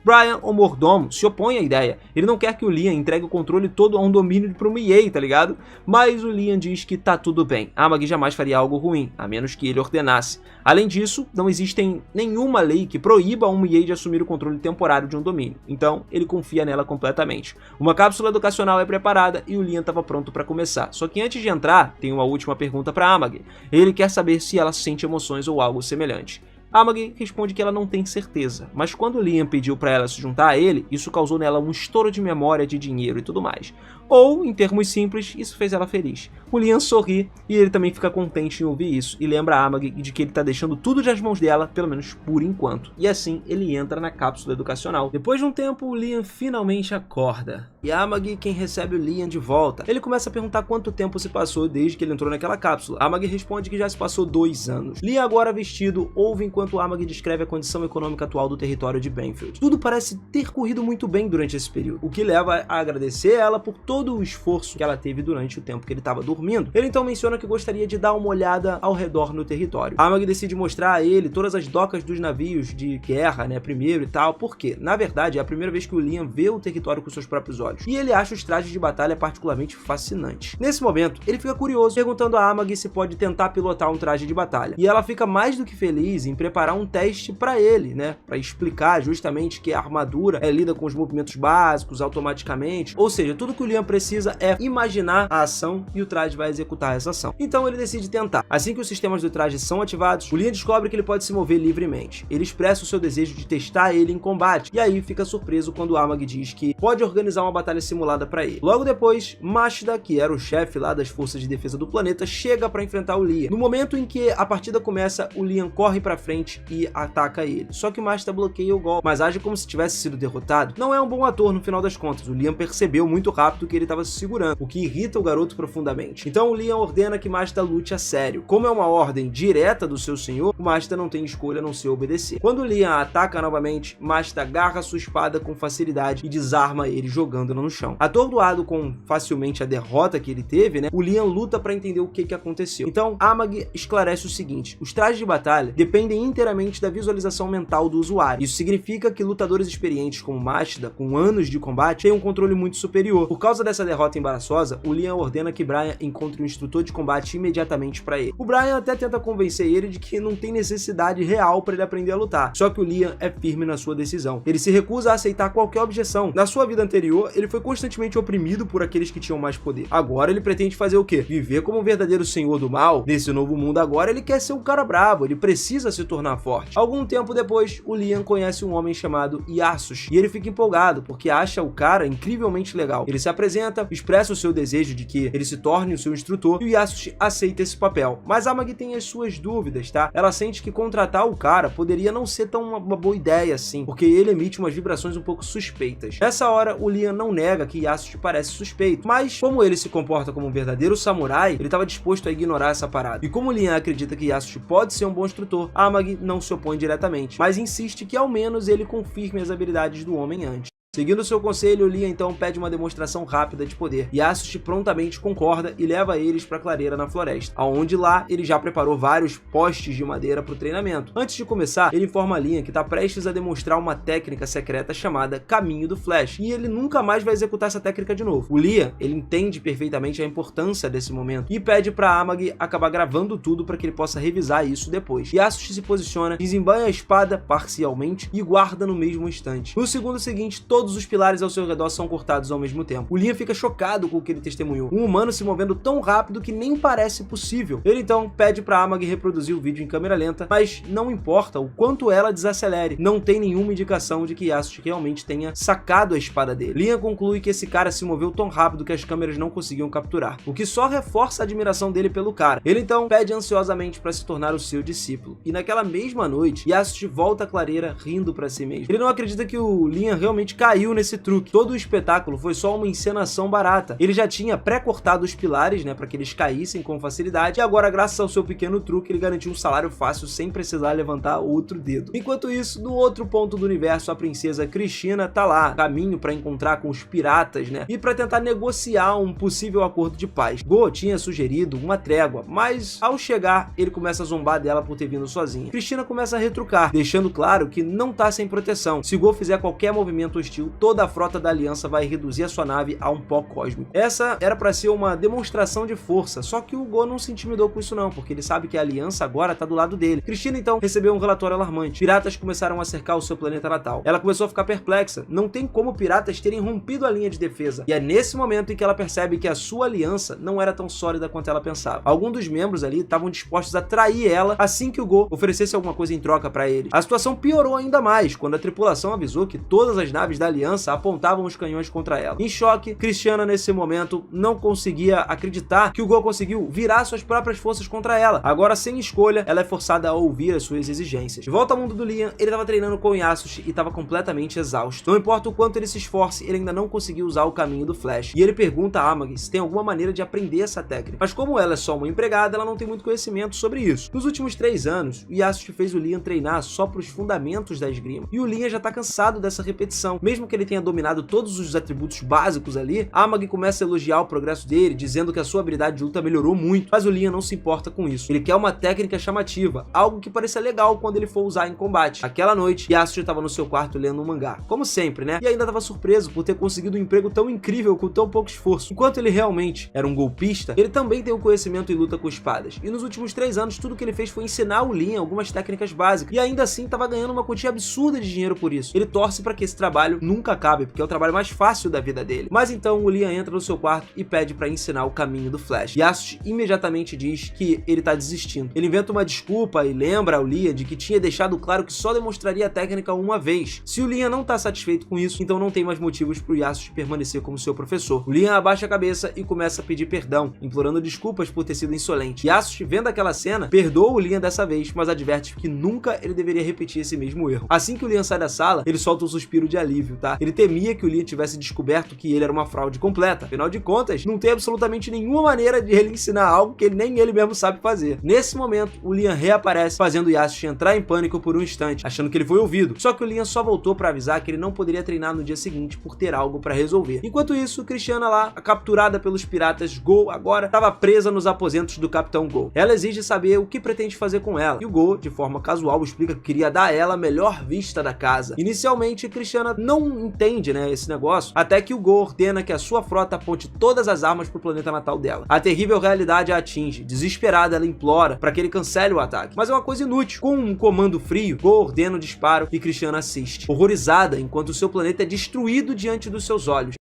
Brian, o mordomo, se opõe à ideia. Ele não quer que o Liam entregue o controle todo a um domínio para uma EA, tá ligado? Mas o Liam diz que tá tudo bem. A Amag jamais faria algo ruim, a menos que ele ordenasse. Além disso, não existe nenhuma lei que proíba uma EA de assumir o controle temporário de um domínio. Então, ele confia nela completamente. Uma cápsula educacional é preparada e o Liam estava pronto para começar. Só que antes de entrar, tem uma última pergunta para Amag. Ele quer saber se ela sente emoções ou algo semelhante. Amagi responde que ela não tem certeza, mas quando Liam pediu para ela se juntar a ele, isso causou nela um estouro de memória, de dinheiro e tudo mais. Ou, em termos simples, isso fez ela feliz. O Liam sorri e ele também fica contente em ouvir isso e lembra a Amagi de que ele tá deixando tudo nas mãos dela, pelo menos por enquanto. E assim ele entra na cápsula educacional. Depois de um tempo, o Liam finalmente acorda. E a Amagi quem recebe o Liam de volta. Ele começa a perguntar quanto tempo se passou desde que ele entrou naquela cápsula. A Amagi responde que já se passou 2 anos. Liam, agora vestido, ouve enquanto Amagi descreve a condição econômica atual do território de Banfield. Tudo parece ter corrido muito bem durante esse período, o que leva a agradecer ela por todo o esforço que ela teve durante o tempo que ele estava dormindo. Ele então menciona que gostaria de dar uma olhada ao redor no território. Amagi decide mostrar a ele todas as docas dos navios de guerra, né, primeiro e tal, porque, na verdade, é a primeira vez que o Liam vê o território com seus próprios olhos. E ele acha os trajes de batalha particularmente fascinantes. Nesse momento, ele fica curioso, perguntando a Amagi se pode tentar pilotar um traje de batalha. E ela fica mais do que feliz em preparar um teste para ele, né, para explicar justamente que a armadura lida com os movimentos básicos automaticamente, ou seja, tudo que o Liam precisa é imaginar a ação e o traje vai executar essa ação. Então ele decide tentar. Assim que os sistemas do traje são ativados, o Liam descobre que ele pode se mover livremente. Ele expressa o seu desejo de testar ele em combate, e aí fica surpreso quando Amagi diz que pode organizar uma batalha simulada para ele. Logo depois, Mashida, que era o chefe lá das forças de defesa do planeta, chega para enfrentar o Liam. No momento em que a partida começa, o Liam corre para frente e ataca ele. Só que Mashida bloqueia o golpe, mas age como se tivesse sido derrotado. Não é um bom ator no final das contas. O Liam percebeu muito rápido que ele estava se segurando, o que irrita o garoto profundamente. Então o Liam ordena que Mashida lute a sério. Como é uma ordem direta do seu senhor, o Mashida não tem escolha a não ser obedecer. Quando o Liam ataca novamente, Mashida agarra sua espada com facilidade e desarma ele jogando-no no chão. Atordoado com facilmente a derrota que ele teve, né, o Liam luta para entender o que aconteceu. Então Amagi esclarece o seguinte: os trajes de batalha dependem inteiramente da visualização mental do usuário. Isso significa que lutadores experientes como Mashida, com anos de combate, têm um controle muito superior. Por causa dessa derrota embaraçosa, o Liam ordena que Brian encontre um instrutor de combate imediatamente para ele. O Brian até tenta convencer ele de que não tem necessidade real para ele aprender a lutar, só que o Liam é firme na sua decisão. Ele se recusa a aceitar qualquer objeção. Na sua vida anterior, ele foi constantemente oprimido por aqueles que tinham mais poder. Agora ele pretende fazer o quê? Viver como um verdadeiro senhor do mal? Nesse novo mundo agora, ele quer ser um cara bravo, ele precisa se tornar forte. Algum tempo depois, o Liam conhece um homem chamado Yasushi, e ele fica empolgado, porque acha o cara incrivelmente legal. Ele se apresenta, expressa o seu desejo de que ele se torne o seu instrutor, e o Yasushi aceita esse papel. Mas a Amagi tem as suas dúvidas, tá? Ela sente que contratar o cara poderia não ser tão uma boa ideia assim, porque ele emite umas vibrações um pouco suspeitas. Nessa hora, o Liam não nega que Yasushi parece suspeito, mas como ele se comporta como um verdadeiro samurai, ele estava disposto a ignorar essa parada. E como o Liam acredita que Yasushi pode ser um bom instrutor, a Amagi não se opõe diretamente, mas insiste que ao menos ele confirme as habilidades do homem antes. Seguindo seu conselho, o Liam então pede uma demonstração rápida de poder. Yasushi prontamente concorda e leva eles para a clareira na floresta, aonde lá ele já preparou vários postes de madeira para o treinamento. Antes de começar, ele informa a Liam que está prestes a demonstrar uma técnica secreta chamada Caminho do Flash, e ele nunca mais vai executar essa técnica de novo. O Liam, ele entende perfeitamente a importância desse momento e pede para Amagi acabar gravando tudo para que ele possa revisar isso depois. Yasushi se posiciona, desembanha a espada parcialmente e guarda no mesmo instante. No segundo seguinte, todos os pilares ao seu redor são cortados ao mesmo tempo. O Liam fica chocado com o que ele testemunhou. Um humano se movendo tão rápido que nem parece possível. Ele então pede para Amagi reproduzir o vídeo em câmera lenta, mas não importa o quanto ela desacelere, não tem nenhuma indicação de que Yasushi realmente tenha sacado a espada dele. Liam conclui que esse cara se moveu tão rápido que as câmeras não conseguiam capturar, o que só reforça a admiração dele pelo cara. Ele então pede ansiosamente para se tornar o seu discípulo. E naquela mesma noite, Yasushi volta à clareira rindo para si mesmo. Ele não acredita que o Liam realmente caiu nesse truque. Todo o espetáculo foi só uma encenação barata. Ele já tinha pré-cortado os pilares, né, para que eles caíssem com facilidade, e agora, graças ao seu pequeno truque, ele garantiu um salário fácil sem precisar levantar outro dedo. Enquanto isso, no outro ponto do universo, a princesa Cristina tá lá, caminho para encontrar com os piratas, né, e para tentar negociar um possível acordo de paz. Go tinha sugerido uma trégua, mas ao chegar, ele começa a zombar dela por ter vindo sozinha. Cristina começa a retrucar, deixando claro que não tá sem proteção. Se Go fizer qualquer movimento hostil partiu, toda a frota da Aliança vai reduzir a sua nave a um pó cósmico. Essa era para ser uma demonstração de força, só que o Go não se intimidou com isso não, porque ele sabe que a Aliança agora tá do lado dele. Cristina então recebeu um relatório alarmante. Piratas começaram a cercar o seu planeta natal. Ela começou a ficar perplexa. Não tem como piratas terem rompido a linha de defesa. E é nesse momento em que ela percebe que a sua aliança não era tão sólida quanto ela pensava. Alguns dos membros ali estavam dispostos a trair ela assim que o Go oferecesse alguma coisa em troca para eles. A situação piorou ainda mais quando a tripulação avisou que todas as naves da Aliança apontavam os canhões contra ela. Em choque, Christiana nesse momento não conseguia acreditar que o Go conseguiu virar suas próprias forças contra ela. Agora, sem escolha, ela é forçada a ouvir as suas exigências. De volta ao mundo do Liam, ele estava treinando com o Yasushi e estava completamente exausto. Não importa o quanto ele se esforce, ele ainda não conseguiu usar o caminho do Flash. E ele pergunta a Amagi se tem alguma maneira de aprender essa técnica. Mas como ela é só uma empregada, ela não tem muito conhecimento sobre isso. Nos últimos 3 anos, o Yasushi fez o Liam treinar só para os fundamentos da esgrima. E o Liam já tá cansado dessa repetição. Mesmo que ele tenha dominado todos os atributos básicos ali, a Amagi começa a elogiar o progresso dele, dizendo que a sua habilidade de luta melhorou muito, mas o Liam não se importa com isso. Ele quer uma técnica chamativa, algo que pareça legal quando ele for usar em combate. Aquela noite, Yasushi estava no seu quarto lendo um mangá, como sempre, né? E ainda estava surpreso por ter conseguido um emprego tão incrível com tão pouco esforço. Enquanto ele realmente era um golpista, ele também tem um conhecimento em luta com espadas. E nos últimos 3 anos, tudo que ele fez foi ensinar o Liam algumas técnicas básicas. E ainda assim, estava ganhando uma quantia absurda de dinheiro por isso. Ele torce para que esse trabalho nunca acabe, porque é o trabalho mais fácil da vida dele. Mas então o Liam entra no seu quarto e pede para ensinar o caminho do Flash. Yasushi imediatamente diz que ele tá desistindo. Ele inventa uma desculpa e lembra ao Liam de que tinha deixado claro que só demonstraria a técnica uma vez. Se o Liam não tá satisfeito com isso, então não tem mais motivos pro Yasushi permanecer como seu professor. O Liam abaixa a cabeça e começa a pedir perdão, implorando desculpas por ter sido insolente. Yasushi, vendo aquela cena, perdoa o Liam dessa vez, mas adverte que nunca ele deveria repetir esse mesmo erro. Assim que o Liam sai da sala, ele solta um suspiro de alívio, tá? Ele temia que o Liam tivesse descoberto que ele era uma fraude completa. Afinal de contas, não tem absolutamente nenhuma maneira de ele ensinar algo que nem ele mesmo sabe fazer. Nesse momento, o Liam reaparece, fazendo Yasushi entrar em pânico por um instante, achando que ele foi ouvido. Só que o Liam só voltou para avisar que ele não poderia treinar no dia seguinte por ter algo para resolver. Enquanto isso, Christiana lá, capturada pelos piratas Go, agora estava presa nos aposentos do Capitão Go. Ela exige saber o que pretende fazer com ela. E o Go, de forma casual, explica que queria dar a ela a melhor vista da casa. Inicialmente, Christiana não entende, né, esse negócio, até que o Go ordena que a sua frota aponte todas as armas pro planeta natal dela. A terrível realidade a atinge. Desesperada, ela implora para que ele cancele o ataque. Mas é uma coisa inútil. Com um comando frio, Go ordena o disparo e Christiana assiste, horrorizada enquanto o seu planeta é destruído diante dos seus olhos.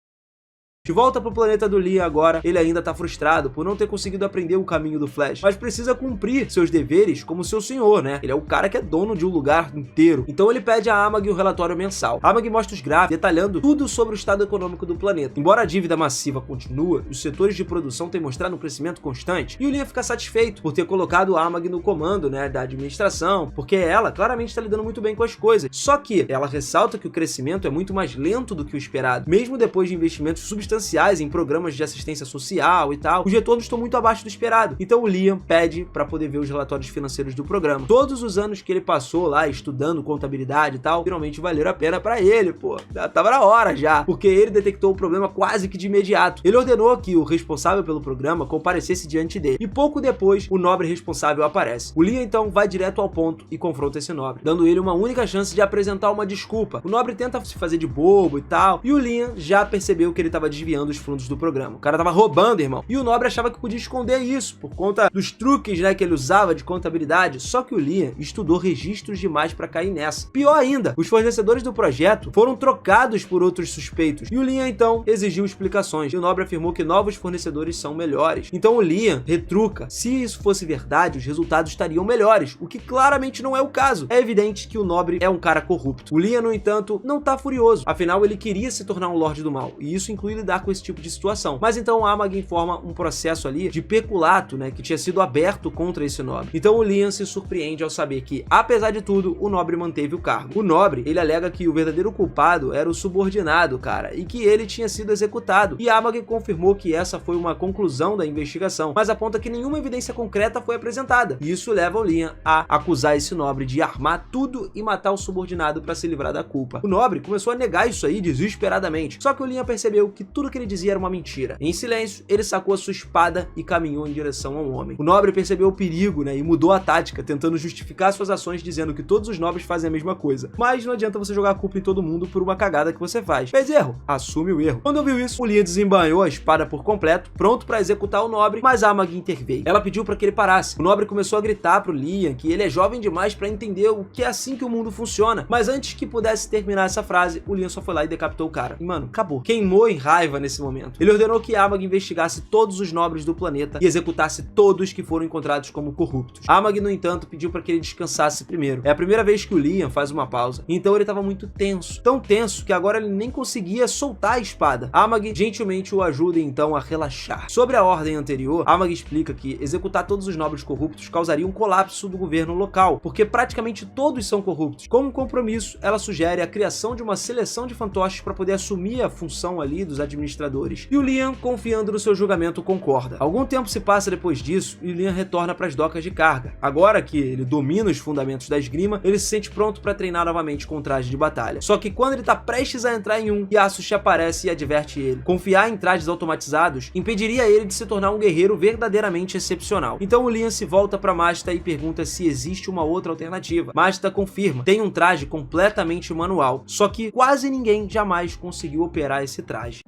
De volta pro planeta do Liam agora, ele ainda tá frustrado por não ter conseguido aprender o caminho do Flash, mas precisa cumprir seus deveres como seu senhor, né? Ele é o cara que é dono de um lugar inteiro. Então ele pede a Amagi o relatório mensal. A Amagi mostra os gráficos, detalhando tudo sobre o estado econômico do planeta. Embora a dívida massiva continue, os setores de produção têm mostrado um crescimento constante, e o Liam fica satisfeito por ter colocado a Amagi no comando, né, da administração, porque ela claramente está lidando muito bem com as coisas. Só que ela ressalta que o crescimento é muito mais lento do que o esperado, mesmo depois de investimentos substanciais em programas de assistência social e tal, os retornos estão muito abaixo do esperado. Então o Liam pede para poder ver os relatórios financeiros do programa. Todos os anos que ele passou lá estudando contabilidade e tal, finalmente valeram a pena para ele, pô. Tava na hora já, porque ele detectou o problema quase que de imediato. Ele ordenou que o responsável pelo programa comparecesse diante dele. E pouco depois, o nobre responsável aparece. O Liam então vai direto ao ponto e confronta esse nobre, dando ele uma única chance de apresentar uma desculpa. O nobre tenta se fazer de bobo e tal, e o Liam já percebeu que ele estava desviando os fundos do programa. O cara tava roubando, irmão. E o nobre achava que podia esconder isso, por conta dos truques, né, que ele usava de contabilidade. Só que o Liam estudou registros demais pra cair nessa. Pior ainda, os fornecedores do projeto foram trocados por outros suspeitos. E o Liam, então, exigiu explicações. E o nobre afirmou que novos fornecedores são melhores. Então o Liam retruca. Se isso fosse verdade, os resultados estariam melhores, o que claramente não é o caso. É evidente que o nobre é um cara corrupto. O Liam, no entanto, não tá furioso. Afinal, ele queria se tornar um Lorde do Mal. E isso inclui lidar com esse tipo de situação. Mas então a Amagi informa um processo ali de peculato, né, que tinha sido aberto contra esse nobre. Então o Liam se surpreende ao saber que, apesar de tudo, o nobre manteve o cargo. O nobre, ele alega que o verdadeiro culpado era o subordinado, cara, e que ele tinha sido executado. E a Amagi confirmou que essa foi uma conclusão da investigação, mas aponta que nenhuma evidência concreta foi apresentada. E isso leva o Liam a acusar esse nobre de armar tudo e matar o subordinado para se livrar da culpa. O nobre começou a negar isso aí desesperadamente. Só que o Liam percebeu que tudo tudo que ele dizia era uma mentira. Em silêncio, ele sacou a sua espada e caminhou em direção ao homem. O nobre percebeu o perigo, né, e mudou a tática, tentando justificar suas ações dizendo que todos os nobres fazem a mesma coisa. Mas não adianta você jogar a culpa em todo mundo por uma cagada que você faz. Fez erro? Assume o erro. Quando viu isso, o Liam desembanhou a espada por completo, pronto para executar o nobre, mas Amag interveio. Ela pediu para que ele parasse. O nobre começou a gritar pro Liam que ele é jovem demais para entender o que é assim que o mundo funciona. Mas antes que pudesse terminar essa frase, o Liam só foi lá e decapitou o cara. E mano, acabou. Queimou em raiva nesse momento. Ele ordenou que Amag investigasse todos os nobres do planeta e executasse todos que foram encontrados como corruptos. Amag, no entanto, pediu para que ele descansasse primeiro. É a primeira vez que o Liam faz uma pausa, então ele estava muito tenso. Tão tenso que agora ele nem conseguia soltar a espada. Amag gentilmente o ajuda então a relaxar. Sobre a ordem anterior, Amag explica que executar todos os nobres corruptos causaria um colapso do governo local, porque praticamente todos são corruptos. Como compromisso, ela sugere a criação de uma seleção de fantoches para poder assumir a função ali dos administradores. E o Liam, confiando no seu julgamento, concorda. Algum tempo se passa depois disso e o Liam retorna para as docas de carga. Agora que ele domina os fundamentos da esgrima, ele se sente pronto para treinar novamente com traje de batalha. Só que quando ele está prestes a entrar em um, Yasushi aparece e adverte ele. Confiar em trajes automatizados impediria ele de se tornar um guerreiro verdadeiramente excepcional. Então o Liam se volta para Mashita e pergunta se existe uma outra alternativa. Mashita confirma, tem um traje completamente manual, só que quase ninguém jamais conseguiu operar esse traje.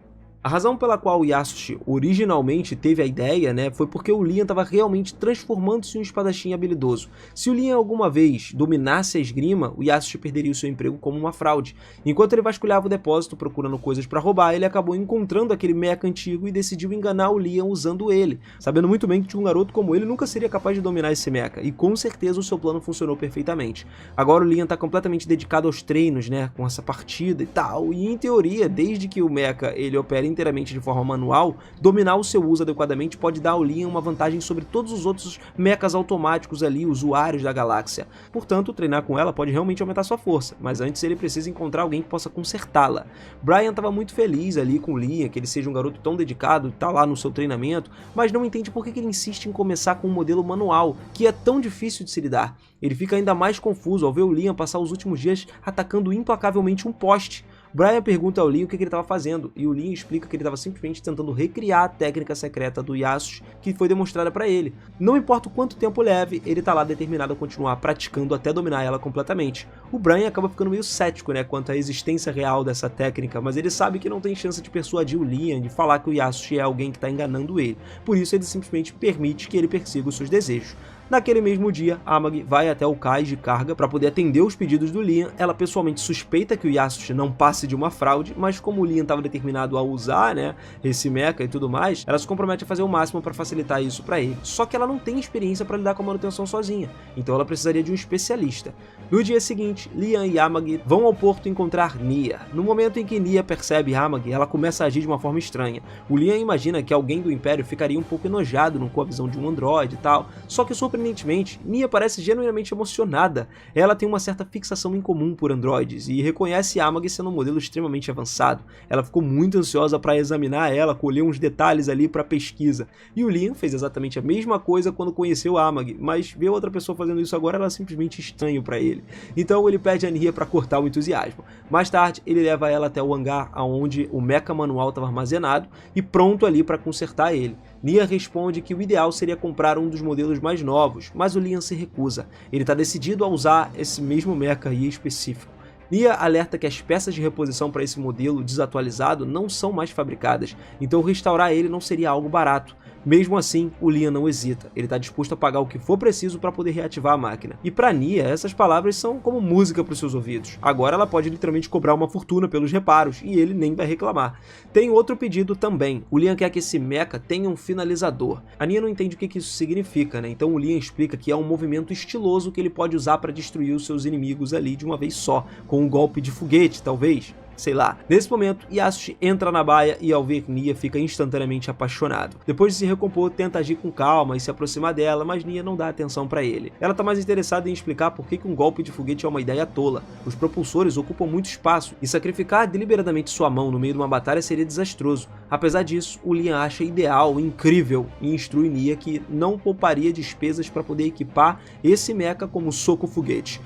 A razão pela qual o Yasushi originalmente teve a ideia, né, foi porque o Liam estava realmente transformando-se em um espadachim habilidoso. Se o Liam alguma vez dominasse a esgrima, o Yasushi perderia o seu emprego como uma fraude. Enquanto ele vasculhava o depósito procurando coisas para roubar, ele acabou encontrando aquele mecha antigo e decidiu enganar o Liam usando ele, sabendo muito bem que um garoto como ele nunca seria capaz de dominar esse mecha, e com certeza o seu plano funcionou perfeitamente. Agora o Liam está completamente dedicado aos treinos, né, com essa partida e tal, e em teoria, desde que o mecha ele opera inteiramente de forma manual, dominar o seu uso adequadamente pode dar ao Liam uma vantagem sobre todos os outros mechas automáticos ali, usuários da galáxia. Portanto, treinar com ela pode realmente aumentar sua força, mas antes ele precisa encontrar alguém que possa consertá-la. Brian estava muito feliz ali com o Liam, que ele seja um garoto tão dedicado, tá lá no seu treinamento, mas não entende por que ele insiste em começar com um modelo manual, que é tão difícil de se lidar. Ele fica ainda mais confuso ao ver o Liam passar os últimos dias atacando implacavelmente um poste. Brian pergunta ao Liam o que ele estava fazendo, e o Liam explica que ele estava simplesmente tentando recriar a técnica secreta do Yasushi que foi demonstrada para ele. Não importa o quanto tempo leve, ele está lá determinado a continuar praticando até dominar ela completamente. O Brian acaba ficando meio cético, né, quanto à existência real dessa técnica, mas ele sabe que não tem chance de persuadir o Liam, de falar que o Yasushi é alguém que está enganando ele. Por isso ele simplesmente permite que ele persiga os seus desejos. Naquele mesmo dia, Amag vai até o cais de carga para poder atender os pedidos do Liam. Ela pessoalmente suspeita que o Yasushi não passe de uma fraude, mas como o Liam estava determinado a usar, né, esse mecha e tudo mais, ela se compromete a fazer o máximo para facilitar isso para ele. Só que ela não tem experiência para lidar com a manutenção sozinha, então ela precisaria de um especialista. No dia seguinte, Liam e Amag vão ao porto encontrar Nia. No momento em que Nia percebe Amag, ela começa a agir de uma forma estranha. O Liam imagina que alguém do Império ficaria um pouco enojado com a visão de um androide e tal, só que surpreendentemente, Nia parece genuinamente emocionada. Ela tem uma certa fixação em comum por androides e reconhece Amag sendo um modelo extremamente avançado. Ela ficou muito ansiosa para examinar ela, colher uns detalhes ali para pesquisa. E o Liam fez exatamente a mesma coisa quando conheceu Amag, mas ver outra pessoa fazendo isso agora era simplesmente estranho para ele. Então ele pede a Nia para cortar o entusiasmo. Mais tarde, ele leva ela até o hangar onde o mecha manual estava armazenado e pronto ali para consertar ele. Nia responde que o ideal seria comprar um dos modelos mais novos, mas o Liam se recusa. Ele está decidido a usar esse mesmo mecha aí específico. Nia alerta que as peças de reposição para esse modelo desatualizado não são mais fabricadas, então restaurar ele não seria algo barato. Mesmo assim, o Liam não hesita, ele está disposto a pagar o que for preciso para poder reativar a máquina. E para Nia, essas palavras são como música para os seus ouvidos. Agora ela pode literalmente cobrar uma fortuna pelos reparos, e ele nem vai reclamar. Tem outro pedido também, o Liam quer que esse mecha tenha um finalizador. A Nia não entende o que isso significa, né? Então o Liam explica que é um movimento estiloso que ele pode usar para destruir os seus inimigos ali de uma vez só, com um golpe de foguete, talvez. Sei lá. Nesse momento, Yasushi entra na baia e ao ver Nia fica instantaneamente apaixonado. Depois de se recompor, tenta agir com calma e se aproximar dela, mas Nia não dá atenção para ele. Ela tá mais interessada em explicar por que um golpe de foguete é uma ideia tola. Os propulsores ocupam muito espaço e sacrificar deliberadamente sua mão no meio de uma batalha seria desastroso. Apesar disso, o Liam acha ideal, incrível e instrui Nia que não pouparia despesas para poder equipar esse mecha como soco foguete.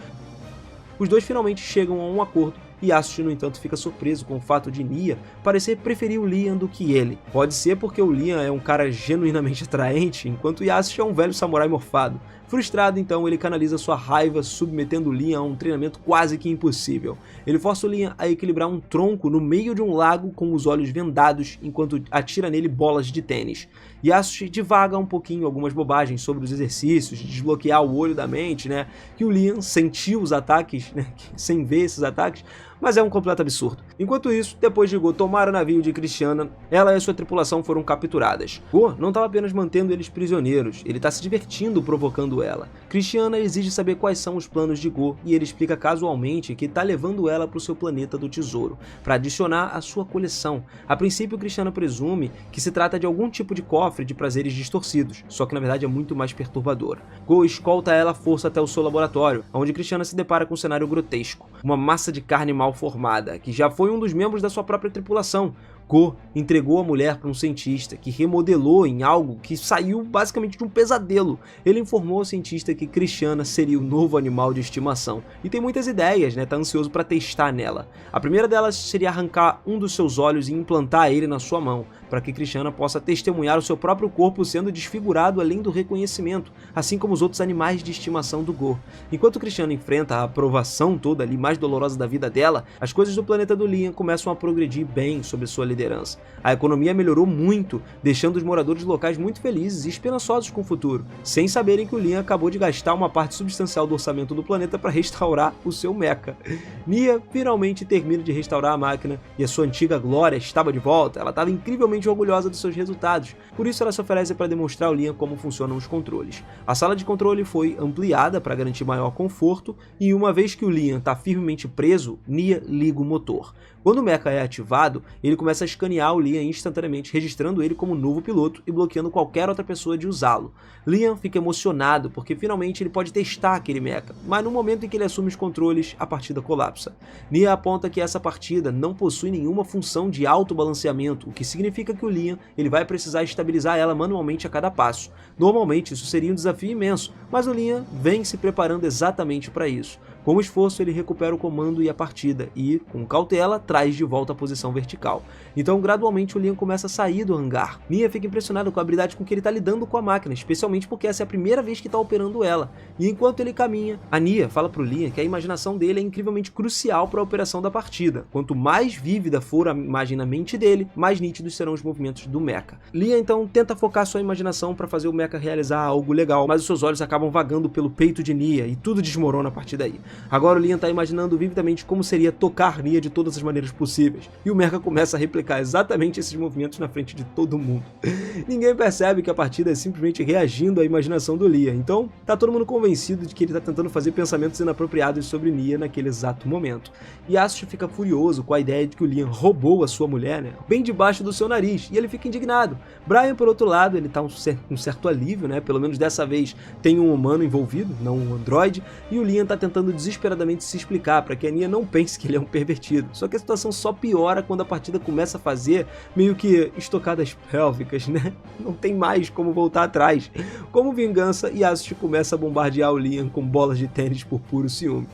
Os dois finalmente chegam a um acordo Yasushi, no entanto, fica surpreso com o fato de Nia parecer preferir o Liam do que ele. Pode ser porque o Liam é um cara genuinamente atraente, enquanto Yasushi é um velho samurai morfado. Frustrado, então, ele canaliza sua raiva, submetendo o Liam a um treinamento quase que impossível. Ele força o Liam a equilibrar um tronco no meio de um lago com os olhos vendados, enquanto atira nele bolas de tênis. Yasushi divaga um pouquinho algumas bobagens sobre os exercícios de desbloquear o olho da mente, que o Liam sentiu os ataques, sem ver esses ataques, mas é um completo absurdo. Enquanto isso, depois de Go tomar o navio de Christiana, ela e sua tripulação foram capturadas. Go não estava apenas mantendo eles prisioneiros, ele está se divertindo provocando ela. Christiana exige saber quais são os planos de Go e ele explica casualmente que está levando ela para o seu planeta do tesouro, para adicionar à sua coleção. A princípio, Christiana presume que se trata de algum tipo de cofre de prazeres distorcidos, só que na verdade é muito mais perturbador. Go escolta ela à força até o seu laboratório, onde Christiana se depara com um cenário grotesco, uma massa de carne mal formada, que já foi um dos membros da sua própria tripulação. Go entregou a mulher para um cientista que remodelou em algo que saiu basicamente de um pesadelo. Ele informou ao cientista que Christiana seria o novo animal de estimação e tem muitas ideias, tá ansioso para testar nela. A primeira delas seria arrancar um dos seus olhos e implantar ele na sua mão, para que Christiana possa testemunhar o seu próprio corpo sendo desfigurado além do reconhecimento, assim como os outros animais de estimação do Go. Enquanto Christiana enfrenta a aprovação toda ali mais dolorosa da vida dela, as coisas do planeta do Liam começam a progredir bem sob sua liderança. A economia melhorou muito, deixando os moradores locais muito felizes e esperançosos com o futuro, sem saberem que o Liam acabou de gastar uma parte substancial do orçamento do planeta para restaurar o seu mecha. Nia finalmente termina de restaurar a máquina e a sua antiga glória estava de volta. Ela estava incrivelmente orgulhosa dos seus resultados, por isso ela se oferece para demonstrar ao Liam como funcionam os controles. A sala de controle foi ampliada para garantir maior conforto e uma vez que o Liam está firmemente preso, Nia liga o motor. Quando o mecha é ativado, ele começa a escanear o Liam instantaneamente, registrando ele como novo piloto e bloqueando qualquer outra pessoa de usá-lo. Liam fica emocionado porque finalmente ele pode testar aquele mecha, mas no momento em que ele assume os controles, a partida colapsa. Nia aponta que essa partida não possui nenhuma função de autobalanceamento, o que significa que o Liam ele vai precisar estabilizar ela manualmente a cada passo. Normalmente isso seria um desafio imenso, mas o Liam vem se preparando exatamente para isso. Com o esforço, ele recupera o comando e a partida e, com cautela, traz de volta a posição vertical. Então, gradualmente, o Liam começa a sair do hangar. Nia fica impressionado com a habilidade com que ele está lidando com a máquina, especialmente porque essa é a primeira vez que está operando ela. E enquanto ele caminha, a Nia fala para o Liam que a imaginação dele é incrivelmente crucial para a operação da partida. Quanto mais vívida for a imagem na mente dele, mais nítidos serão os movimentos do mecha. Liam, então, tenta focar sua imaginação para fazer o mecha realizar algo legal, mas os seus olhos acabam vagando pelo peito de Nia e tudo desmorona a partir daí. Agora o Liam está imaginando vividamente como seria tocar Nia de todas as maneiras possíveis, e o mecha começa a replicar exatamente esses movimentos na frente de todo mundo. Ninguém percebe que a partida é simplesmente reagindo à imaginação do Liam, então tá todo mundo convencido de que ele está tentando fazer pensamentos inapropriados sobre Nia naquele exato momento. Yasushi fica furioso com a ideia de que o Liam roubou a sua mulher, bem debaixo do seu nariz, e ele fica indignado. Brian, por outro lado, ele tá um certo alívio, pelo menos dessa vez tem um humano envolvido, não um androide, e o Liam tá tentando desesperadamente se explicar para que a Nia não pense que ele é um pervertido. Só que a situação só piora quando a partida começa a fazer meio que estocadas pélvicas, Não tem mais como voltar atrás. Como vingança, Yasushi começa a bombardear o Liam com bolas de tênis por puro ciúme.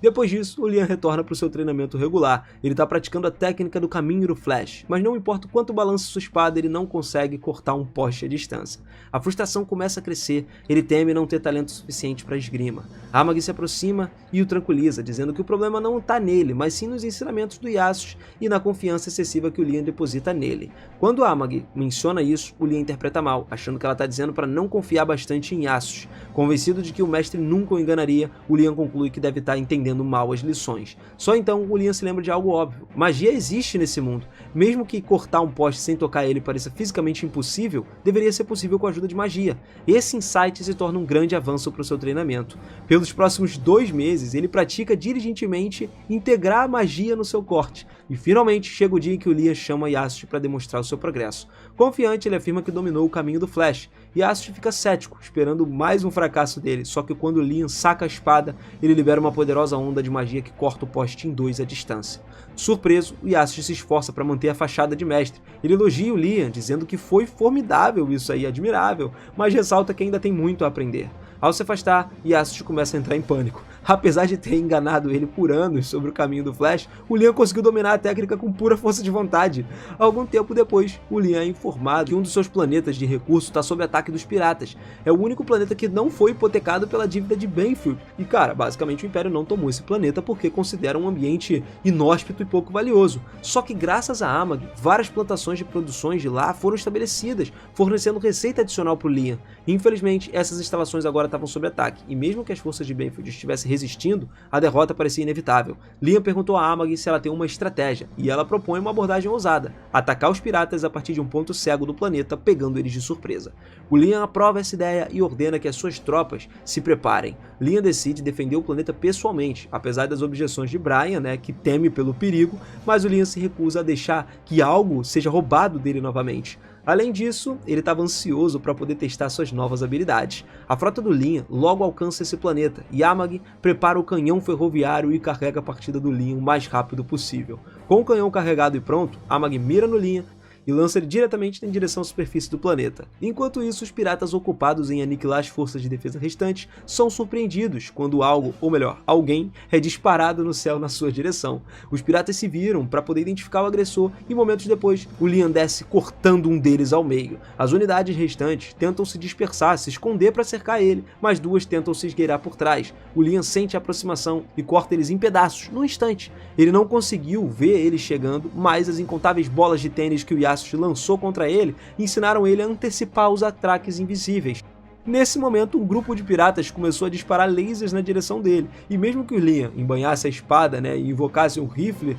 Depois disso, o Liam retorna para o seu treinamento regular. Ele está praticando a técnica do caminho do Flash, mas não importa o quanto balance sua espada, ele não consegue cortar um poste à distância. A frustração começa a crescer, ele teme não ter talento suficiente para esgrima. Amagi se aproxima e o tranquiliza, dizendo que o problema não está nele, mas sim nos ensinamentos do Yasushi e na confiança excessiva que o Liam deposita nele. Quando Amagi menciona isso, o Liam interpreta mal, achando que ela está dizendo para não confiar bastante em Yasushi. Convencido de que o mestre nunca o enganaria, o Liam conclui que deve estar entendendo mal as lições. Só então o Liam se lembra de algo óbvio. Magia existe nesse mundo. Mesmo que cortar um poste sem tocar ele pareça fisicamente impossível, deveria ser possível com a ajuda de magia. Esse insight se torna um grande avanço para o seu treinamento. Pelos próximos 2 meses, ele pratica diligentemente integrar a magia no seu corte. E finalmente chega o dia em que o Liam chama Yasushi para demonstrar o seu progresso. Confiante, ele afirma que dominou o caminho do Flash. Yasushi fica cético, esperando mais um fracasso dele, só que quando Liam saca a espada, ele libera uma poderosa onda de magia que corta o poste em 2 à distância. Surpreso, o Yasushi se esforça para manter a fachada de mestre. Ele elogia o Liam, dizendo que foi formidável isso aí, admirável, mas ressalta que ainda tem muito a aprender. Ao se afastar, Yasushi começa a entrar em pânico. Apesar de ter enganado ele por anos sobre o caminho do Flash, o Liam conseguiu dominar a técnica com pura força de vontade. Algum tempo depois, o Liam é informado que um dos seus planetas de recurso está sob ataque dos piratas. É o único planeta que não foi hipotecado pela dívida de Banfield. E cara, basicamente o Império não tomou esse planeta porque considera um ambiente inóspito e pouco valioso. Só que graças a Amag, várias plantações de produções de lá foram estabelecidas, fornecendo receita adicional para o Liam. Infelizmente, essas instalações agora estavam sob ataque, e mesmo que as forças de Banfield estivessem resistindo, a derrota parecia inevitável. Liam perguntou a Amag se ela tem uma estratégia, e ela propõe uma abordagem ousada: atacar os piratas a partir de um ponto cego do planeta, pegando eles de surpresa. O Liam aprova essa ideia e ordena que as suas tropas se preparem. Liam decide defender o planeta pessoalmente, apesar das objeções de Brian, que teme pelo perigo, mas o Liam se recusa a deixar que algo seja roubado dele novamente. Além disso, ele estava ansioso para poder testar suas novas habilidades. A frota do Liam logo alcança esse planeta e Amag prepara o canhão ferroviário e carrega a partida do Liam o mais rápido possível. Com o canhão carregado e pronto, Amag mira no Liam e lança ele diretamente em direção à superfície do planeta. Enquanto isso, os piratas ocupados em aniquilar as forças de defesa restantes são surpreendidos quando algo, ou melhor, alguém, é disparado no céu na sua direção. Os piratas se viram para poder identificar o agressor e momentos depois, o Liam desce cortando um deles ao meio. As unidades restantes tentam se dispersar, se esconder para cercar ele, mas duas tentam se esgueirar por trás. O Liam sente a aproximação e corta eles em pedaços, num instante. Ele não conseguiu ver eles chegando, mas as incontáveis bolas de tênis que o Yasuo lançou contra ele ensinaram ele a antecipar os ataques invisíveis. Nesse momento, um grupo de piratas começou a disparar lasers na direção dele, e mesmo que o Liam embanhasse a espada e invocasse um rifle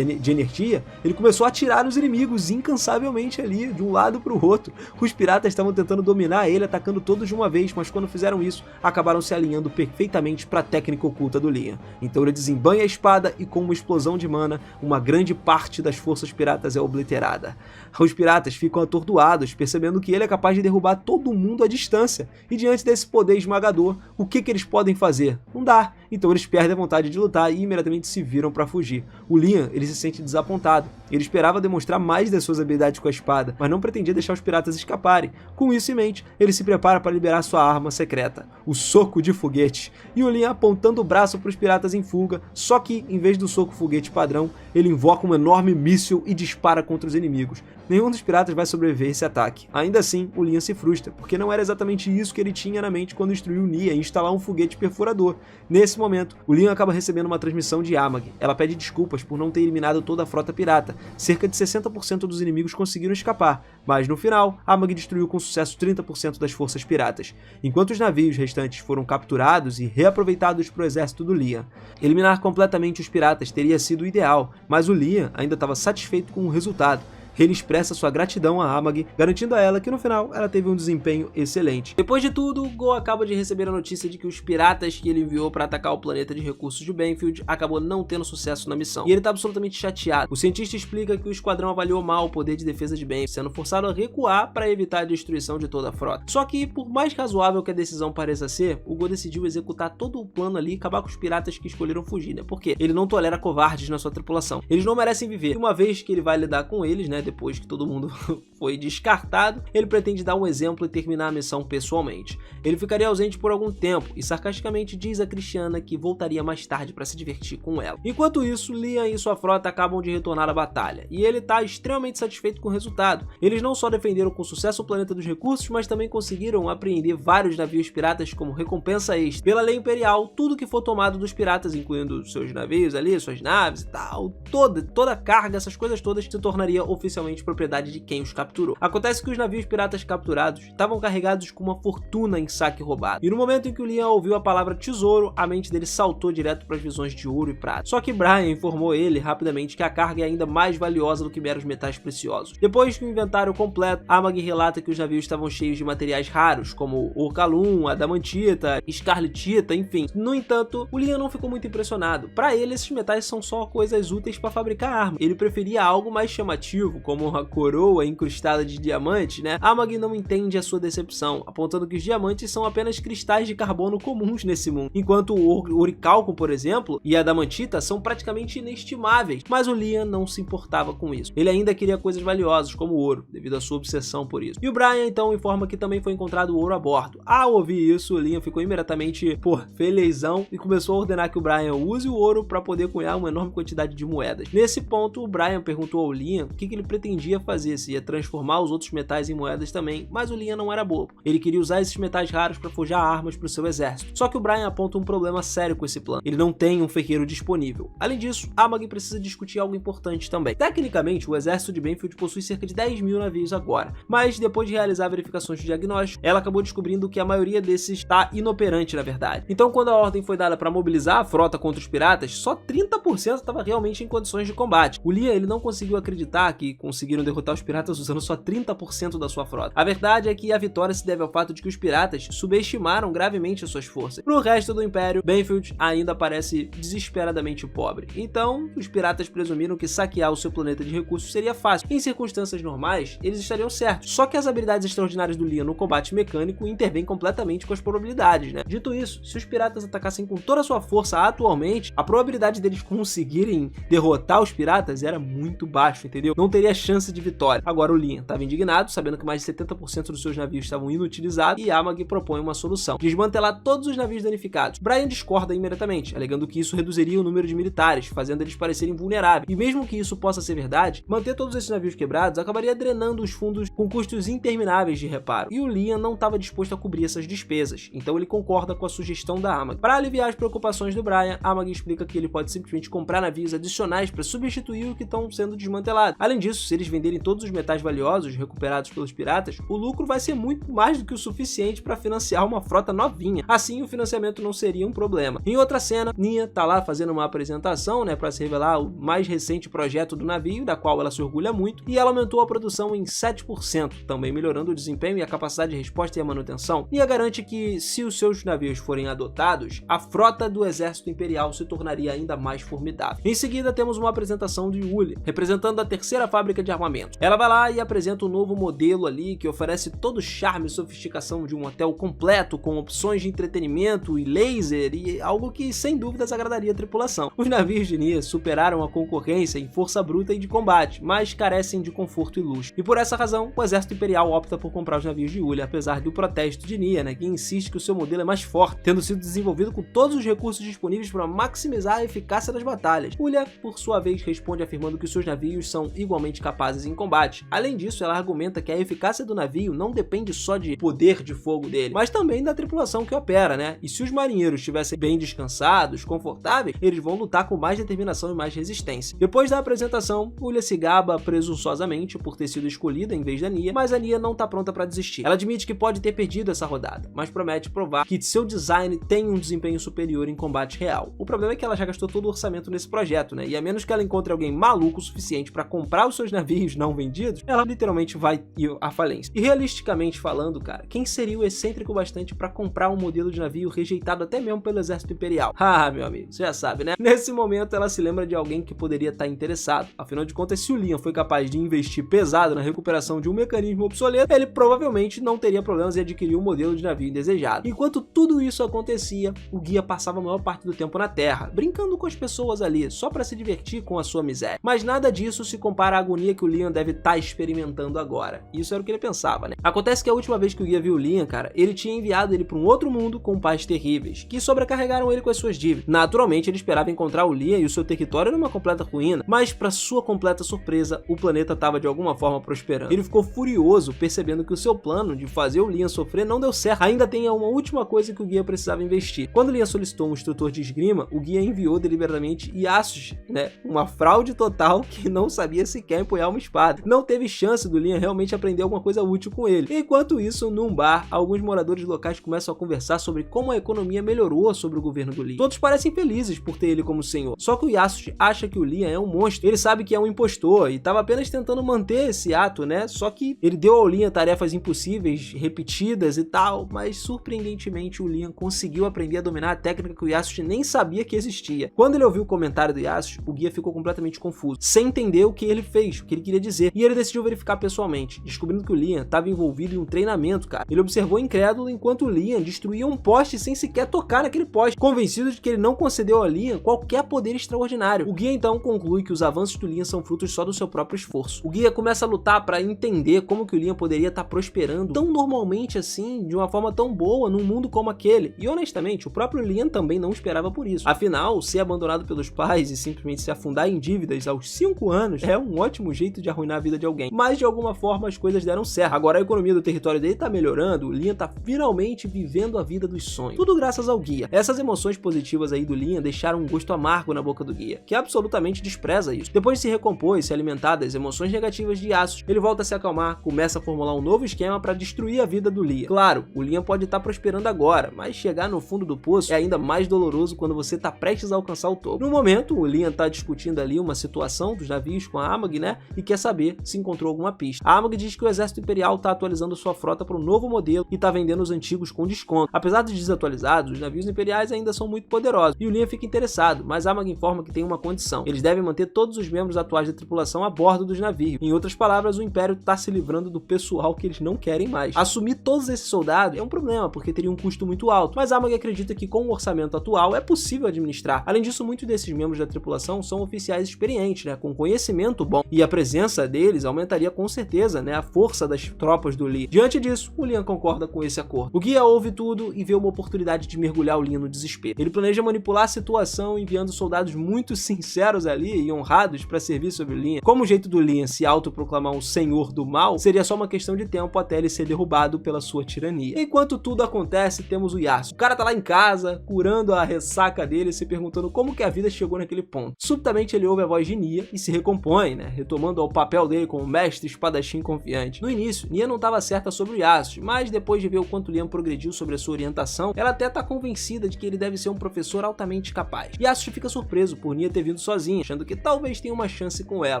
de energia, ele começou a atirar nos inimigos incansavelmente ali, de um lado para o outro. Os piratas estavam tentando dominar ele, atacando todos de uma vez, mas quando fizeram isso, acabaram se alinhando perfeitamente para a técnica oculta do Liam. Então ele desembanha a espada e com uma explosão de mana, uma grande parte das forças piratas é obliterada. Os piratas ficam atordoados, percebendo que ele é capaz de derrubar todo mundo à distância. E diante desse poder esmagador, o que eles podem fazer? Não dá. Então eles perdem a vontade de lutar e imediatamente se viram para fugir. O Liam, ele se sente desapontado. Ele esperava demonstrar mais das suas habilidades com a espada, mas não pretendia deixar os piratas escaparem. Com isso em mente, ele se prepara para liberar sua arma secreta, o soco de foguete. E o Liam apontando o braço para os piratas em fuga, só que, em vez do soco foguete padrão, ele invoca um enorme míssil e dispara contra os inimigos. Nenhum dos piratas vai sobreviver a esse ataque. Ainda assim, o Liam se frustra, porque não era exatamente isso que ele tinha na mente quando instruiu Nia a instalar um foguete perfurador. Nesse momento, o Liam acaba recebendo uma transmissão de Amag. Ela pede desculpas por não ter eliminado toda a frota pirata. Cerca de 60% dos inimigos conseguiram escapar, mas no final, Amag destruiu com sucesso 30% das forças piratas, enquanto os navios restantes foram capturados e reaproveitados para o exército do Liam. Eliminar completamente os piratas teria sido o ideal, mas o Liam ainda estava satisfeito com o resultado. Ele expressa sua gratidão a Amag, garantindo a ela que no final ela teve um desempenho excelente. Depois de tudo, Go acaba de receber a notícia de que os piratas que ele enviou para atacar o planeta de recursos de Banfield acabou não tendo sucesso na missão. E ele está absolutamente chateado. O cientista explica que o esquadrão avaliou mal o poder de defesa de Banfield, sendo forçado a recuar para evitar a destruição de toda a frota. Só que, por mais razoável que a decisão pareça ser, o Go decidiu executar todo o plano ali e acabar com os piratas que escolheram fugir, Porque ele não tolera covardes na sua tripulação. Eles não merecem viver. E uma vez que ele vai lidar com eles, depois que todo mundo foi descartado, ele pretende dar um exemplo e terminar a missão pessoalmente. Ele ficaria ausente por algum tempo e sarcasticamente diz a Christiana que voltaria mais tarde para se divertir com ela. Enquanto isso, Liam e sua frota acabam de retornar à batalha, e ele está extremamente satisfeito com o resultado. Eles não só defenderam com sucesso o planeta dos recursos, mas também conseguiram apreender vários navios piratas como recompensa extra. Pela lei imperial, tudo que for tomado dos piratas, incluindo seus navios ali, suas naves e tal, toda a carga, essas coisas todas, se tornaria oficialmente propriedade de quem os capturou. Acontece que os navios piratas capturados estavam carregados com uma fortuna em saque roubado. E no momento em que o Liam ouviu a palavra tesouro, a mente dele saltou direto para as visões de ouro e prata. Só que Brian informou ele rapidamente que a carga é ainda mais valiosa do que meros metais preciosos. Depois que o inventário completo, Amag relata que os navios estavam cheios de materiais raros, como orcalum, adamantita, escarletita, enfim. No entanto, o Liam não ficou muito impressionado. Para ele, esses metais são só coisas úteis para fabricar arma. Ele preferia algo mais chamativo, como uma coroa incrustada de diamantes, né, Amag não entende a sua decepção, apontando que os diamantes são apenas cristais de carbono comuns nesse mundo, enquanto o oricalco, por exemplo, e a adamantita são praticamente inestimáveis, mas o Liam não se importava com isso. Ele ainda queria coisas valiosas, como ouro, devido à sua obsessão por isso. E o Brian então informa que também foi encontrado ouro a bordo. Ao ouvir isso, o Liam ficou imediatamente, felizão e começou a ordenar que o Brian use o ouro para poder cunhar uma enorme quantidade de moedas. Nesse ponto, o Brian perguntou ao Liam o que ele pretendia fazer, se ia transformar os outros metais em moedas também, mas o Liam não era bobo. Ele queria usar esses metais raros para forjar armas para o seu exército. Só que o Brian aponta um problema sério com esse plano. Ele não tem um ferreiro disponível. Além disso, Amag precisa discutir algo importante também. Tecnicamente, o exército de Banfield possui cerca de 10 mil navios agora, mas depois de realizar verificações de diagnóstico, ela acabou descobrindo que a maioria desses está inoperante na verdade. Então, quando a ordem foi dada para mobilizar a frota contra os piratas, só 30% estava realmente em condições de combate. O Liam ele não conseguiu acreditar que conseguiram derrotar os piratas usando só 30% da sua frota. A verdade é que a vitória se deve ao fato de que os piratas subestimaram gravemente as suas forças. Pro resto do Império, Banfield ainda parece desesperadamente pobre. Então, os piratas presumiram que saquear o seu planeta de recursos seria fácil. Em circunstâncias normais, eles estariam certos. Só que as habilidades extraordinárias do Liam no combate mecânico intervêm completamente com as probabilidades, né? Dito isso, se os piratas atacassem com toda a sua força atualmente, a probabilidade deles conseguirem derrotar os piratas era muito baixa, entendeu? Não teria chance de vitória. Agora o Liam estava indignado, sabendo que mais de 70% dos seus navios estavam inutilizados, e Amag propõe uma solução: desmantelar todos os navios danificados. Brian discorda imediatamente, alegando que isso reduziria o número de militares, fazendo eles parecerem vulneráveis. E mesmo que isso possa ser verdade, manter todos esses navios quebrados acabaria drenando os fundos com custos intermináveis de reparo. E o Liam não estava disposto a cobrir essas despesas, então ele concorda com a sugestão da Amag. Para aliviar as preocupações do Brian, Amag explica que ele pode simplesmente comprar navios adicionais para substituir o que estão sendo desmantelados. Além disso, se eles venderem todos os metais valiosos recuperados pelos piratas, o lucro vai ser muito mais do que o suficiente para financiar uma frota novinha. Assim, o financiamento não seria um problema. Em outra cena, Nia tá lá fazendo uma apresentação, né, para se revelar o mais recente projeto do navio, da qual ela se orgulha muito, e ela aumentou a produção em 7%, também melhorando o desempenho e a capacidade de resposta e a manutenção. Nia garante que, se os seus navios forem adotados, a frota do exército imperial se tornaria ainda mais formidável. Em seguida, temos uma apresentação de Julia, representando a terceira fábrica de armamento. Ela vai lá e apresenta um novo modelo ali que oferece todo o charme e sofisticação de um hotel completo, com opções de entretenimento e laser, e algo que sem dúvidas agradaria a tripulação. Os navios de Nia superaram a concorrência em força bruta e de combate, mas carecem de conforto e luxo. E por essa razão, o exército imperial opta por comprar os navios de Julia, apesar do protesto de Nia, né, que insiste que o seu modelo é mais forte, tendo sido desenvolvido com todos os recursos disponíveis para maximizar a eficácia das batalhas. Julia, por sua vez, responde afirmando que seus navios são igualmente capazes em combate. Além disso, ela argumenta que a eficácia do navio não depende só de poder de fogo dele, mas também da tripulação que opera, né? E se os marinheiros estivessem bem descansados, confortáveis, eles vão lutar com mais determinação e mais resistência. Depois da apresentação, Julia se gaba presunçosamente por ter sido escolhida em vez da Nia, mas a Nia não tá pronta para desistir. Ela admite que pode ter perdido essa rodada, mas promete provar que seu design tem um desempenho superior em combate real. O problema é que ela já gastou todo o orçamento nesse projeto, né? E a menos que ela encontre alguém maluco o suficiente para comprar os seus navios não vendidos, ela literalmente vai ir à falência. E realisticamente falando, cara, quem seria o excêntrico bastante para comprar um modelo de navio rejeitado até mesmo pelo exército imperial? Ah, meu amigo, você já sabe, né? Nesse momento ela se lembra de alguém que poderia estar interessado. Afinal de contas, se o Liam foi capaz de investir pesado na recuperação de um mecanismo obsoleto, ele provavelmente não teria problemas em adquirir um modelo de navio indesejado. Enquanto tudo isso acontecia, o guia passava a maior parte do tempo na Terra, brincando com as pessoas ali, só para se divertir com a sua miséria. Mas nada disso se compara à agonia que o Liam deve estar experimentando agora. Isso era o que ele pensava, né? Acontece que a última vez que o guia viu o Liam, cara, ele tinha enviado ele para um outro mundo com pais terríveis, que sobrecarregaram ele com as suas dívidas. Naturalmente, ele esperava encontrar o Liam e o seu território numa completa ruína, mas para sua completa surpresa, o planeta estava de alguma forma prosperando. Ele ficou furioso, percebendo que o seu plano de fazer o Liam sofrer não deu certo. Ainda tem uma última coisa que o guia precisava investir. Quando o Liam solicitou um instrutor de esgrima, o guia enviou deliberadamente Yasushi, né? Uma fraude total que não sabia sequer empunhar uma espada. Não teve chance do Liam realmente aprender alguma coisa útil com ele. Enquanto isso, num bar, alguns moradores locais começam a conversar sobre como a economia melhorou sobre o governo do Liam. Todos parecem felizes por ter ele como senhor. Só que o Yasushi acha que o Liam é um monstro. Ele sabe que é um impostor e estava apenas tentando manter esse ato, né? Só que ele deu ao Liam tarefas impossíveis, repetidas e tal, mas surpreendentemente o Liam conseguiu aprender a dominar a técnica que o Yasushi nem sabia que existia. Quando ele ouviu o comentário do Yasushi, o guia ficou completamente confuso, sem entender o que ele fez. o que ele queria dizer, e ele decidiu verificar pessoalmente, descobrindo que o Liam estava envolvido em um treinamento, cara. Ele observou incrédulo enquanto o Liam destruía um poste sem sequer tocar naquele poste, convencido de que ele não concedeu ao Liam qualquer poder extraordinário. O guia então conclui que os avanços do Liam são frutos só do seu próprio esforço. O guia começa a lutar para entender como que o Liam poderia estar prosperando tão normalmente assim, de uma forma tão boa, num mundo como aquele. E honestamente, o próprio Liam também não esperava por isso. Afinal, ser abandonado pelos pais e simplesmente se afundar em dívidas aos 5 anos é um ótimo jeito de arruinar a vida de alguém. Mas de alguma forma as coisas deram certo. Agora a economia do território dele tá melhorando, o Liam tá finalmente vivendo a vida dos sonhos. Tudo graças ao guia. Essas emoções positivas aí do Liam deixaram um gosto amargo na boca do guia, que absolutamente despreza isso. Depois de se recompor e se alimentar das emoções negativas de Yasushi, ele volta a se acalmar, começa a formular um novo esquema para destruir a vida do Liam. Claro, o Liam pode estar prosperando agora, mas chegar no fundo do poço é ainda mais doloroso quando você tá prestes a alcançar o topo. No momento, o Liam tá discutindo ali uma situação dos navios com a Amag, né, e quer saber se encontrou alguma pista. A Amag diz que o exército imperial tá atualizando sua frota para um novo modelo e tá vendendo os antigos com desconto. Apesar dos desatualizados, os navios imperiais ainda são muito poderosos, e o Liam fica interessado, mas a Amag informa que tem uma condição: eles devem manter todos os membros atuais da tripulação a bordo dos navios. Em outras palavras, o Império tá se livrando do pessoal que eles não querem mais. Assumir todos esses soldados é um problema, porque teria um custo muito alto, mas a Amag acredita que com o orçamento atual é possível administrar. Além disso, muitos desses membros da tripulação são oficiais experientes, né, com conhecimento bom, e a presença deles aumentaria com certeza, né, a força das tropas do Liam. Diante disso, o Liam concorda com esse acordo. O guia ouve tudo e vê uma oportunidade de mergulhar o Liam no desespero. Ele planeja manipular a situação enviando soldados muito sinceros ali e honrados para servir sobre o Liam. Como o jeito do Liam se autoproclamar um senhor do mal, seria só uma questão de tempo até ele ser derrubado pela sua tirania. Enquanto tudo acontece, temos o Yasushi. O cara tá lá em casa, curando a ressaca dele, se perguntando como que a vida chegou naquele ponto. Subitamente ele ouve a voz de Nia e se recompõe, né, retomando o papel dele como mestre espadachim confiante. No início, Nia não estava certa sobre o Yasushi, mas depois de ver o quanto Liam progrediu sobre a sua orientação, ela até tá convencida de que ele deve ser um professor altamente capaz. Yasushi fica surpreso por Nia ter vindo sozinha, achando que talvez tenha uma chance com ela.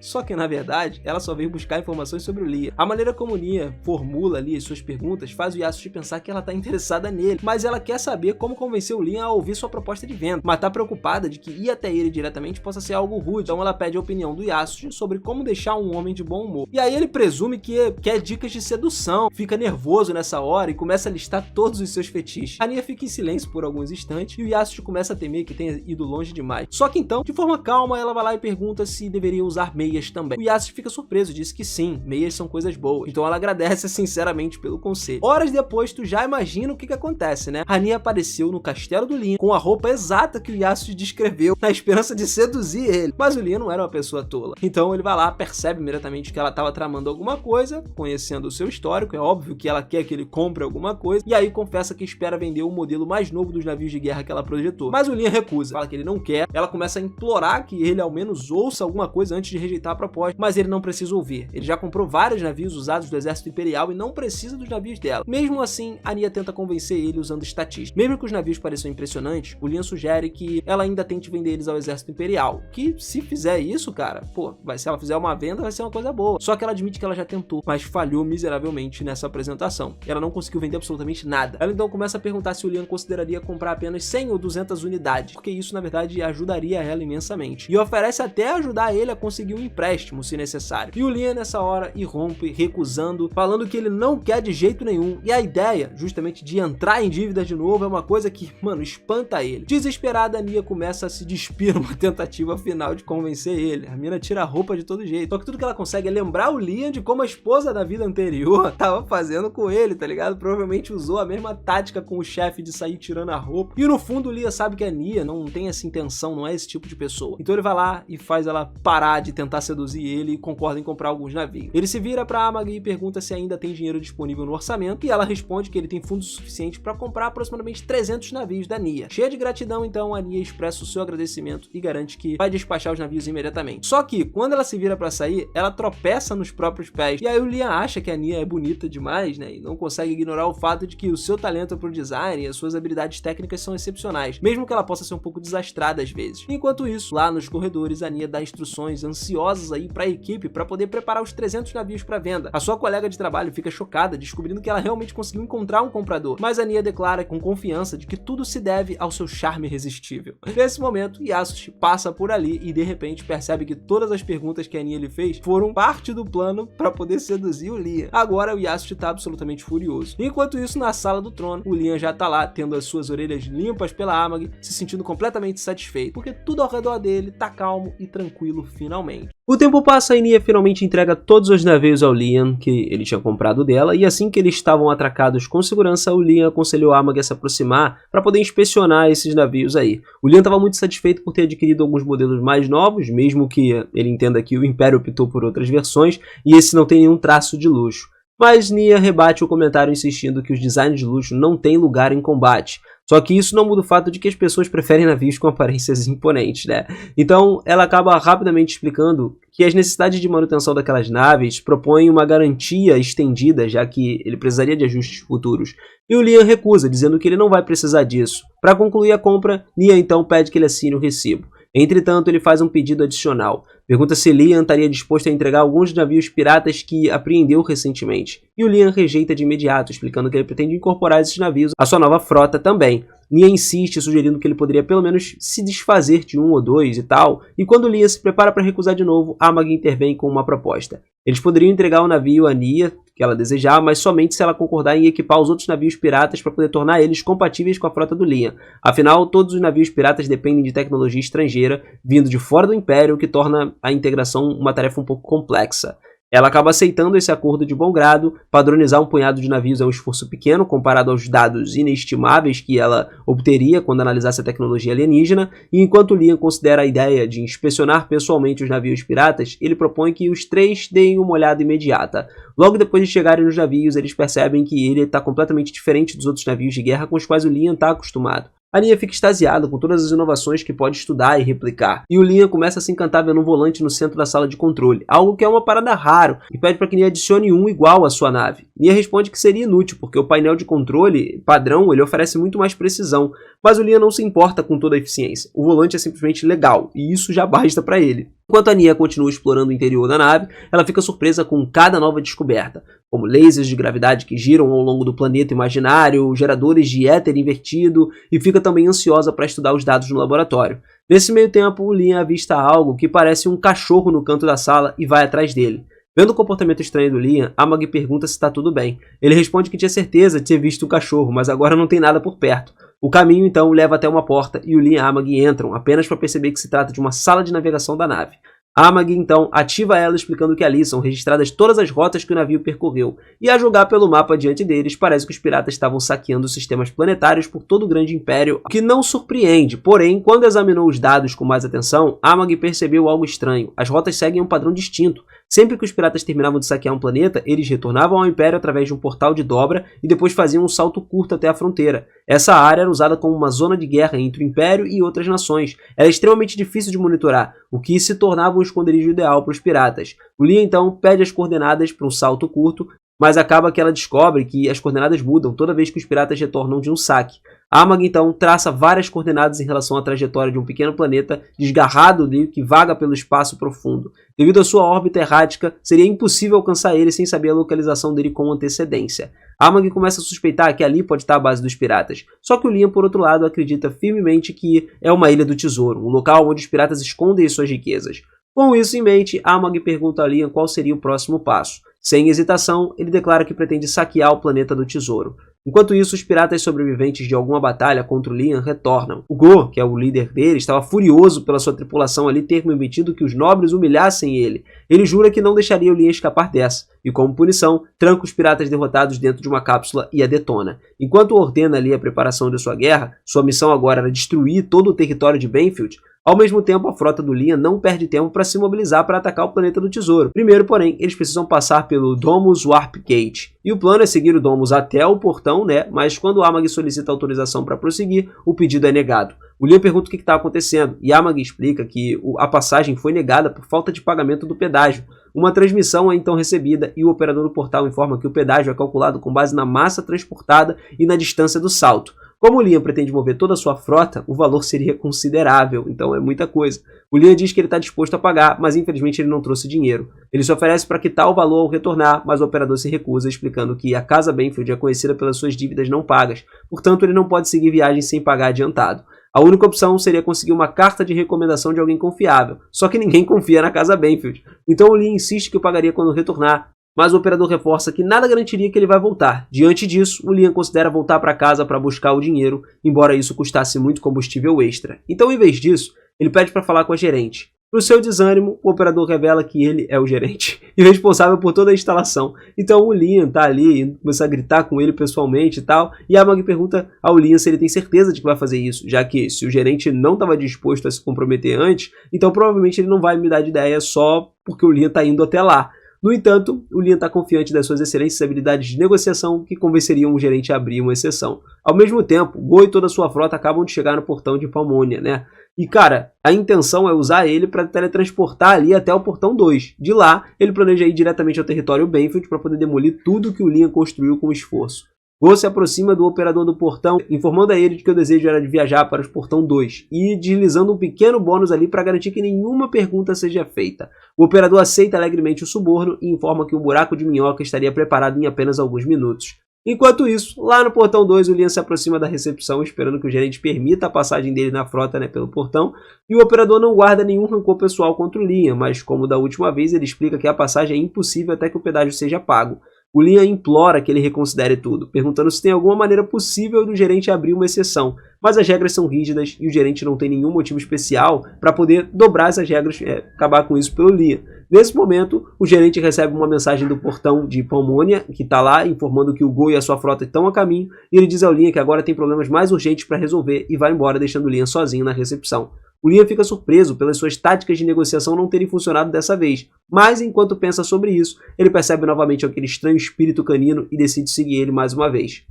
Só que na verdade, ela só veio buscar informações sobre o Liam. A maneira como Nia formula ali as suas perguntas faz o Yasushi pensar que ela tá interessada nele, mas ela quer saber como convencer o Liam a ouvir sua proposta de venda, mas tá preocupada de que ir até ele diretamente possa ser algo rude, então ela pede a opinião do Yasushi sobre como deixar um homem de bom humor. E aí ele presume que quer dicas de sedução, fica nervoso nessa hora e começa a listar todos os seus fetiches. A Nia fica em silêncio por alguns instantes e o Yasushi começa a temer que tenha ido longe demais. Só que então, de forma calma, ela vai lá e pergunta se deveria usar meias também. O Yasushi fica surpreso, diz que sim, meias são coisas boas. Então ela agradece sinceramente pelo conselho. Horas depois, tu já imagina o que acontece, né? A Nia apareceu no castelo do Liam com a roupa exata que o Yasushi descreveu, na esperança de seduzir ele. Mas o Liam não era uma pessoa tola. Então ele vai lá, percebe imediatamente que ela estava tramando alguma coisa, conhecendo o seu histórico, é óbvio que ela quer que ele compre alguma coisa, e aí confessa que espera vender o modelo mais novo dos navios de guerra que ela projetou. Mas o Liam recusa, fala que ele não quer, ela começa a implorar que ele ao menos ouça alguma coisa antes de rejeitar a proposta, mas ele não precisa ouvir. Ele já comprou vários navios usados do exército imperial e não precisa dos navios dela. Mesmo assim, a Nia tenta convencer ele usando estatísticas. Mesmo que os navios pareçam impressionantes, o Liam sugere que ela ainda tente vender eles ao exército imperial, que se fizer isso, cara, pô, se ela fizer uma venda vai ser uma coisa boa. Só que ela admite que ela já tentou, mas falhou miseravelmente nessa apresentação. Ela não conseguiu vender absolutamente nada. Ela então começa a perguntar se o Liam consideraria comprar apenas 100 ou 200 unidades, porque isso na verdade ajudaria ela imensamente. E oferece até ajudar ele a conseguir um empréstimo, se necessário. E o Liam nessa hora irrompe, recusando, falando que ele não quer de jeito nenhum. E a ideia, justamente, de entrar em dívida de novo é uma coisa que, mano, espanta ele. Desesperada, a Nia começa a se despir numa tentativa final de convencer ele. A mina tira a roupa de todo jeito. Só que tudo que ela consegue é lembrar o Liam de como a esposa da vida anterior tava fazendo com ele, tá ligado? Provavelmente usou a mesma tática com o chefe de sair tirando a roupa. E no fundo o Liam sabe que a Nia não tem essa intenção, não é esse tipo de pessoa. Então ele vai lá e faz ela parar de tentar seduzir ele e concorda em comprar alguns navios. Ele se vira pra Amag e pergunta se ainda tem dinheiro disponível no orçamento, e ela responde que ele tem fundos suficientes para comprar aproximadamente 300 navios da Nia. Cheia de gratidão, então, a Nia expressa o seu agradecimento e garante que vai despachar os navios imediatamente. Só que, quando ela se vira pra sair, ela tropeça nos próprios pés, e aí o Liam acha que a Nia é bonita demais, né, e não consegue ignorar o fato de que o seu talento pro design e as suas habilidades técnicas são excepcionais, mesmo que ela possa ser um pouco desastrada às vezes. Enquanto isso, lá nos corredores, a Nia dá instruções ansiosas aí pra equipe para poder preparar os 300 navios para venda. A sua colega de trabalho fica chocada, descobrindo que ela realmente conseguiu encontrar um comprador, mas a Nia declara com confiança de que tudo se deve ao seu charme irresistível. Nesse momento, Yasushi passa por ali e de repente percebe que todas as perguntas que que a Nia ele fez foram parte do plano para poder seduzir o Liam. Agora o Yasuo tá absolutamente furioso. Enquanto isso, na sala do trono, o Liam já tá lá, tendo as suas orelhas limpas pela Amag, se sentindo completamente satisfeito, porque tudo ao redor dele tá calmo e tranquilo finalmente. O tempo passa e Nia finalmente entrega todos os navios ao Liam que ele tinha comprado dela, e assim que eles estavam atracados com segurança, o Liam aconselhou a Amag a se aproximar para poder inspecionar esses navios aí. O Liam estava muito satisfeito por ter adquirido alguns modelos mais novos, mesmo que ele entenda que o Império optou por outras versões, e esse não tem nenhum traço de luxo. Mas Nia rebate o comentário insistindo que os designs de luxo não têm lugar em combate. Só que isso não muda o fato de que as pessoas preferem navios com aparências imponentes, né? Então ela acaba rapidamente explicando que as necessidades de manutenção daquelas naves propõem uma garantia estendida, já que ele precisaria de ajustes futuros. E o Liam recusa, dizendo que ele não vai precisar disso. Para concluir a compra, Nia então pede que ele assine o recibo. Entretanto, ele faz um pedido adicional. Pergunta se Liam estaria disposto a entregar alguns navios piratas que apreendeu recentemente. E o Liam rejeita de imediato, explicando que ele pretende incorporar esses navios à sua nova frota também. Nia insiste, sugerindo que ele poderia pelo menos se desfazer de um ou dois e tal. E quando Liam se prepara para recusar de novo, Amag intervém com uma proposta. Eles poderiam entregar o navio a Nia, que ela desejar, mas somente se ela concordar em equipar os outros navios piratas para poder tornar eles compatíveis com a frota do Liam. Afinal, todos os navios piratas dependem de tecnologia estrangeira, vindo de fora do Império, o que torna a integração uma tarefa um pouco complexa. Ela acaba aceitando esse acordo de bom grado. Padronizar um punhado de navios é um esforço pequeno comparado aos dados inestimáveis que ela obteria quando analisasse a tecnologia alienígena, e enquanto Liam considera a ideia de inspecionar pessoalmente os navios piratas, ele propõe que os três deem uma olhada imediata. Logo depois de chegarem nos navios, eles percebem que ele está completamente diferente dos outros navios de guerra com os quais o Liam está acostumado. A Nia fica extasiada com todas as inovações que pode estudar e replicar, e o Liam começa a se encantar vendo um volante no centro da sala de controle, algo que é uma parada raro, e pede para que Nia adicione um igual à sua nave. Nia responde que seria inútil, porque o painel de controle padrão ele oferece muito mais precisão, mas o Liam não se importa com toda a eficiência. O volante é simplesmente legal, e isso já basta para ele. Enquanto a Nia continua explorando o interior da nave, ela fica surpresa com cada nova descoberta, como lasers de gravidade que giram ao longo do planeta imaginário, geradores de éter invertido, e fica também ansiosa para estudar os dados no laboratório. Nesse meio tempo, o Liam avista algo que parece um cachorro no canto da sala e vai atrás dele. Vendo o comportamento estranho do Liam, Amag pergunta se está tudo bem. Ele responde que tinha certeza de ter visto o cachorro, mas agora não tem nada por perto. O caminho então leva até uma porta e o Liam e Amag entram, apenas para perceber que se trata de uma sala de navegação da nave. Amag então ativa ela, explicando que ali são registradas todas as rotas que o navio percorreu, e a julgar pelo mapa diante deles, parece que os piratas estavam saqueando sistemas planetários por todo o grande império, o que não surpreende. Porém, quando examinou os dados com mais atenção, Amag percebeu algo estranho. As rotas seguem um padrão distinto. Sempre que os piratas terminavam de saquear um planeta, eles retornavam ao Império através de um portal de dobra e depois faziam um salto curto até a fronteira. Essa área era usada como uma zona de guerra entre o Império e outras nações. Era extremamente difícil de monitorar, o que se tornava um esconderijo ideal para os piratas. O Liam então pede as coordenadas para um salto curto, mas acaba que ela descobre que as coordenadas mudam toda vez que os piratas retornam de um saque. Amag então traça várias coordenadas em relação à trajetória de um pequeno planeta desgarrado que vaga pelo espaço profundo. Devido à sua órbita errática, seria impossível alcançar ele sem saber a localização dele com antecedência. Amag começa a suspeitar que ali pode estar a base dos piratas, só que o Liam, por outro lado, acredita firmemente que é uma ilha do tesouro, um local onde os piratas escondem suas riquezas. Com isso em mente, Amag pergunta a Liam qual seria o próximo passo. Sem hesitação, ele declara que pretende saquear o planeta do tesouro. Enquanto isso, os piratas sobreviventes de alguma batalha contra o Liam retornam. O Go, que é o líder dele, estava furioso pela sua tripulação ali ter permitido que os nobres humilhassem ele. Ele jura que não deixaria o Liam escapar dessa, e como punição, tranca os piratas derrotados dentro de uma cápsula e a detona. Enquanto ordena ali a preparação de sua guerra, sua missão agora era destruir todo o território de Banfield. Ao mesmo tempo, a frota do Liam não perde tempo para se mobilizar para atacar o planeta do tesouro. Primeiro, porém, eles precisam passar pelo Domus Warp Gate. E o plano é seguir o Domus até o portão, mas quando Amag solicita autorização para prosseguir, o pedido é negado. O Liam pergunta o que está acontecendo, e Amag explica que a passagem foi negada por falta de pagamento do pedágio. Uma transmissão é então recebida e o operador do portal informa que o pedágio é calculado com base na massa transportada e na distância do salto. Como o Liam pretende mover toda a sua frota, o valor seria considerável, então é muita coisa. O Liam diz que ele está disposto a pagar, mas infelizmente ele não trouxe dinheiro. Ele se oferece para quitar o valor ao retornar, mas o operador se recusa, explicando que a Casa Banfield é conhecida pelas suas dívidas não pagas, portanto ele não pode seguir viagem sem pagar adiantado. A única opção seria conseguir uma carta de recomendação de alguém confiável, só que ninguém confia na Casa Banfield. Então o Liam insiste que o pagaria quando retornar, mas o operador reforça que nada garantiria que ele vai voltar. Diante disso, o Liam considera voltar para casa para buscar o dinheiro, embora isso custasse muito combustível extra. Então, em vez disso, ele pede para falar com a gerente. Para o seu desânimo, o operador revela que ele é o gerente e responsável por toda a instalação. Então o Liam tá ali e começa a gritar com ele pessoalmente e tal. E a Amag pergunta ao Liam se ele tem certeza de que vai fazer isso, já que se o gerente não estava disposto a se comprometer antes, então provavelmente ele não vai mudar de ideia só porque o Liam tá indo até lá. No entanto, o Liam está confiante das suas excelentes habilidades de negociação que convenceriam o gerente a abrir uma exceção. Ao mesmo tempo, Go e toda a sua frota acabam de chegar no portão de Palmonia, né? E cara, a intenção é usar ele para teletransportar ali até o portão 2. De lá, ele planeja ir diretamente ao território Banfield para poder demolir tudo que o Liam construiu com esforço. Go se aproxima do operador do portão, informando a ele de que o desejo era de viajar para o portão 2 e deslizando um pequeno bônus ali para garantir que nenhuma pergunta seja feita. O operador aceita alegremente o suborno e informa que o buraco de minhoca estaria preparado em apenas alguns minutos. Enquanto isso, lá no portão 2, o Liam se aproxima da recepção, esperando que o gerente permita a passagem dele na frota, né, pelo portão, e o operador não guarda nenhum rancor pessoal contra o Liam, mas como da última vez, ele explica que a passagem é impossível até que o pedágio seja pago. O Liam implora que ele reconsidere tudo, perguntando se tem alguma maneira possível do gerente abrir uma exceção, mas as regras são rígidas e o gerente não tem nenhum motivo especial para poder dobrar essas regras e acabar com isso pelo Liam. Nesse momento, o gerente recebe uma mensagem do portão de Palmonia, que está lá, informando que o Go e a sua frota estão a caminho, e ele diz ao Liam que agora tem problemas mais urgentes para resolver e vai embora, deixando o Liam sozinho na recepção. O Liam fica surpreso pelas suas táticas de negociação não terem funcionado dessa vez, mas enquanto pensa sobre isso, ele percebe novamente aquele estranho espírito canino e decide seguir ele mais uma vez.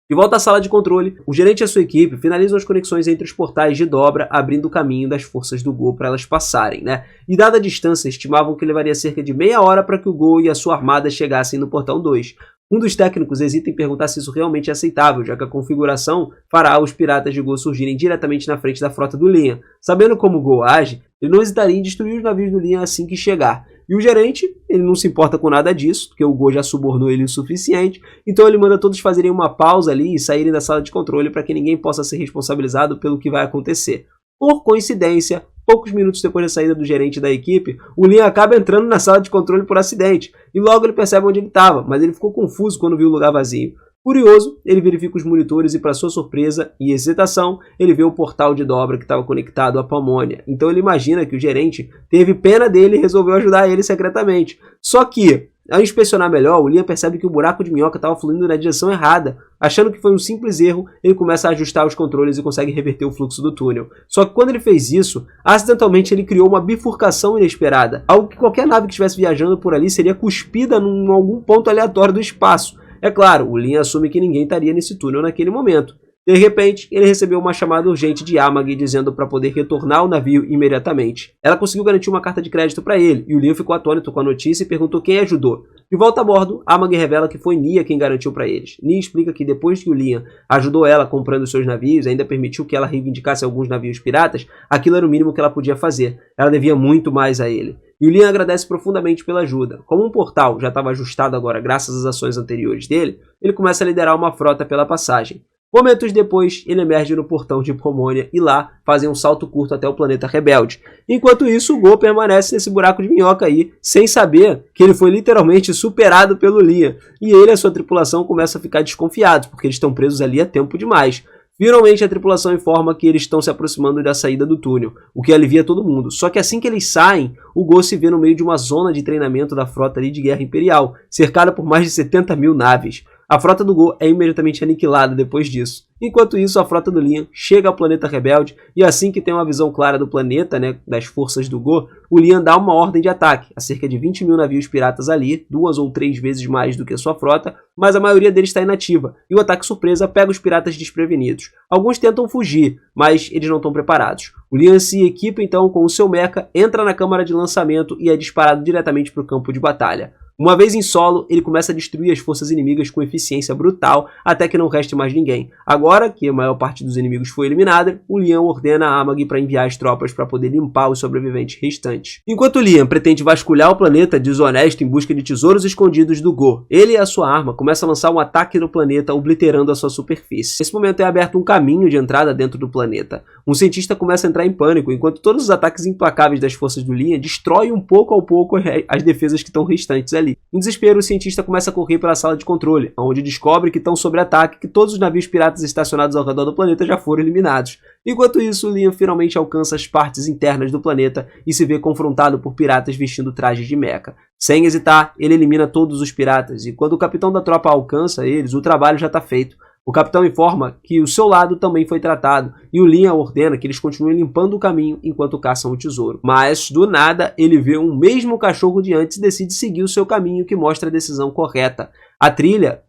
De volta à sala de controle, o gerente e a sua equipe finalizam as conexões entre os portais de dobra, abrindo o caminho das forças do Go para elas passarem, né? E dada a distância, estimavam que levaria cerca de meia hora para que o Go e a sua armada chegassem no portão 2. Um dos técnicos hesita em perguntar se isso realmente é aceitável, já que a configuração fará os piratas de Go surgirem diretamente na frente da frota do Liam. Sabendo como o Go age, ele não hesitaria em destruir os navios do Liam assim que chegar. E o gerente, ele não se importa com nada disso, porque o Go já subornou ele o suficiente, então ele manda todos fazerem uma pausa ali e saírem da sala de controle para que ninguém possa ser responsabilizado pelo que vai acontecer. Por coincidência, poucos minutos depois da saída do gerente da equipe, o Liam acaba entrando na sala de controle por acidente, e logo ele percebe onde ele estava, mas ele ficou confuso quando viu o lugar vazio. Curioso, ele verifica os monitores e, para sua surpresa e excitação, ele vê o portal de dobra que estava conectado à Palmonia. Então ele imagina que o gerente teve pena dele e resolveu ajudar ele secretamente. Só que, ao inspecionar melhor, o Liam percebe que o buraco de minhoca estava fluindo na direção errada. Achando que foi um simples erro, ele começa a ajustar os controles e consegue reverter o fluxo do túnel. Só que quando ele fez isso, acidentalmente ele criou uma bifurcação inesperada. Algo que qualquer nave que estivesse viajando por ali seria cuspida em algum ponto aleatório do espaço. É claro, o Liam assume que ninguém estaria nesse túnel naquele momento. De repente, ele recebeu uma chamada urgente de Amag dizendo para poder retornar ao navio imediatamente. Ela conseguiu garantir uma carta de crédito para ele, e o Liam ficou atônito com a notícia e perguntou quem ajudou. De volta a bordo, Amag revela que foi Nia quem garantiu para eles. Nia explica que depois que o Liam ajudou ela comprando seus navios, ainda permitiu que ela reivindicasse alguns navios piratas, aquilo era o mínimo que ela podia fazer. Ela devia muito mais a ele. E o Liam agradece profundamente pela ajuda. Como um portal já estava ajustado agora graças às ações anteriores dele, ele começa a liderar uma frota pela passagem. Momentos depois, ele emerge no portão de Palmonia e lá fazem um salto curto até o planeta rebelde. Enquanto isso, o Go permanece nesse buraco de minhoca aí, sem saber que ele foi literalmente superado pelo Liam. E ele e a sua tripulação começam a ficar desconfiados, porque eles estão presos ali há tempo demais. Finalmente, a tripulação informa que eles estão se aproximando da saída do túnel, o que alivia todo mundo. Só que assim que eles saem, o Go se vê no meio de uma zona de treinamento da frota ali de guerra imperial, cercada por mais de 70 mil naves. A frota do Go é imediatamente aniquilada depois disso. Enquanto isso, a frota do Liam chega ao planeta rebelde e assim que tem uma visão clara do planeta, né, das forças do Go, o Liam dá uma ordem de ataque a cerca de 20 mil navios piratas ali, 2 ou 3 vezes mais do que a sua frota, mas a maioria deles está inativa, e o ataque surpresa pega os piratas desprevenidos. Alguns tentam fugir, mas eles não estão preparados. O Liam se equipa então com o seu mecha, entra na câmara de lançamento e é disparado diretamente para o campo de batalha. Uma vez em solo, ele começa a destruir as forças inimigas com eficiência brutal, até que não reste mais ninguém. Agora que a maior parte dos inimigos foi eliminada, o Liam ordena a Amagi para enviar as tropas para poder limpar os sobreviventes restantes. Enquanto o Liam pretende vasculhar o planeta desonesto em busca de tesouros escondidos do Go, ele e a sua arma começam a lançar um ataque no planeta, obliterando a sua superfície. Nesse momento é aberto um caminho de entrada dentro do planeta. Um cientista começa a entrar em pânico, enquanto todos os ataques implacáveis das forças do Liam destroem um pouco ao pouco as defesas que estão restantes ali. Em desespero, o cientista começa a correr pela sala de controle, onde descobre que estão sob ataque e que todos os navios piratas estacionados ao redor do planeta já foram eliminados. Enquanto isso, o Liam finalmente alcança as partes internas do planeta e se vê confrontado por piratas vestindo trajes de mecha. Sem hesitar, ele elimina todos os piratas, e quando o capitão da tropa alcança eles, o trabalho já está feito. O capitão informa que o seu lado também foi tratado, e o Liam ordena que eles continuem limpando o caminho enquanto caçam o tesouro. Mas, do nada, ele vê um mesmo cachorro de antes e decide seguir o seu caminho, que mostra a decisão correta. A trilha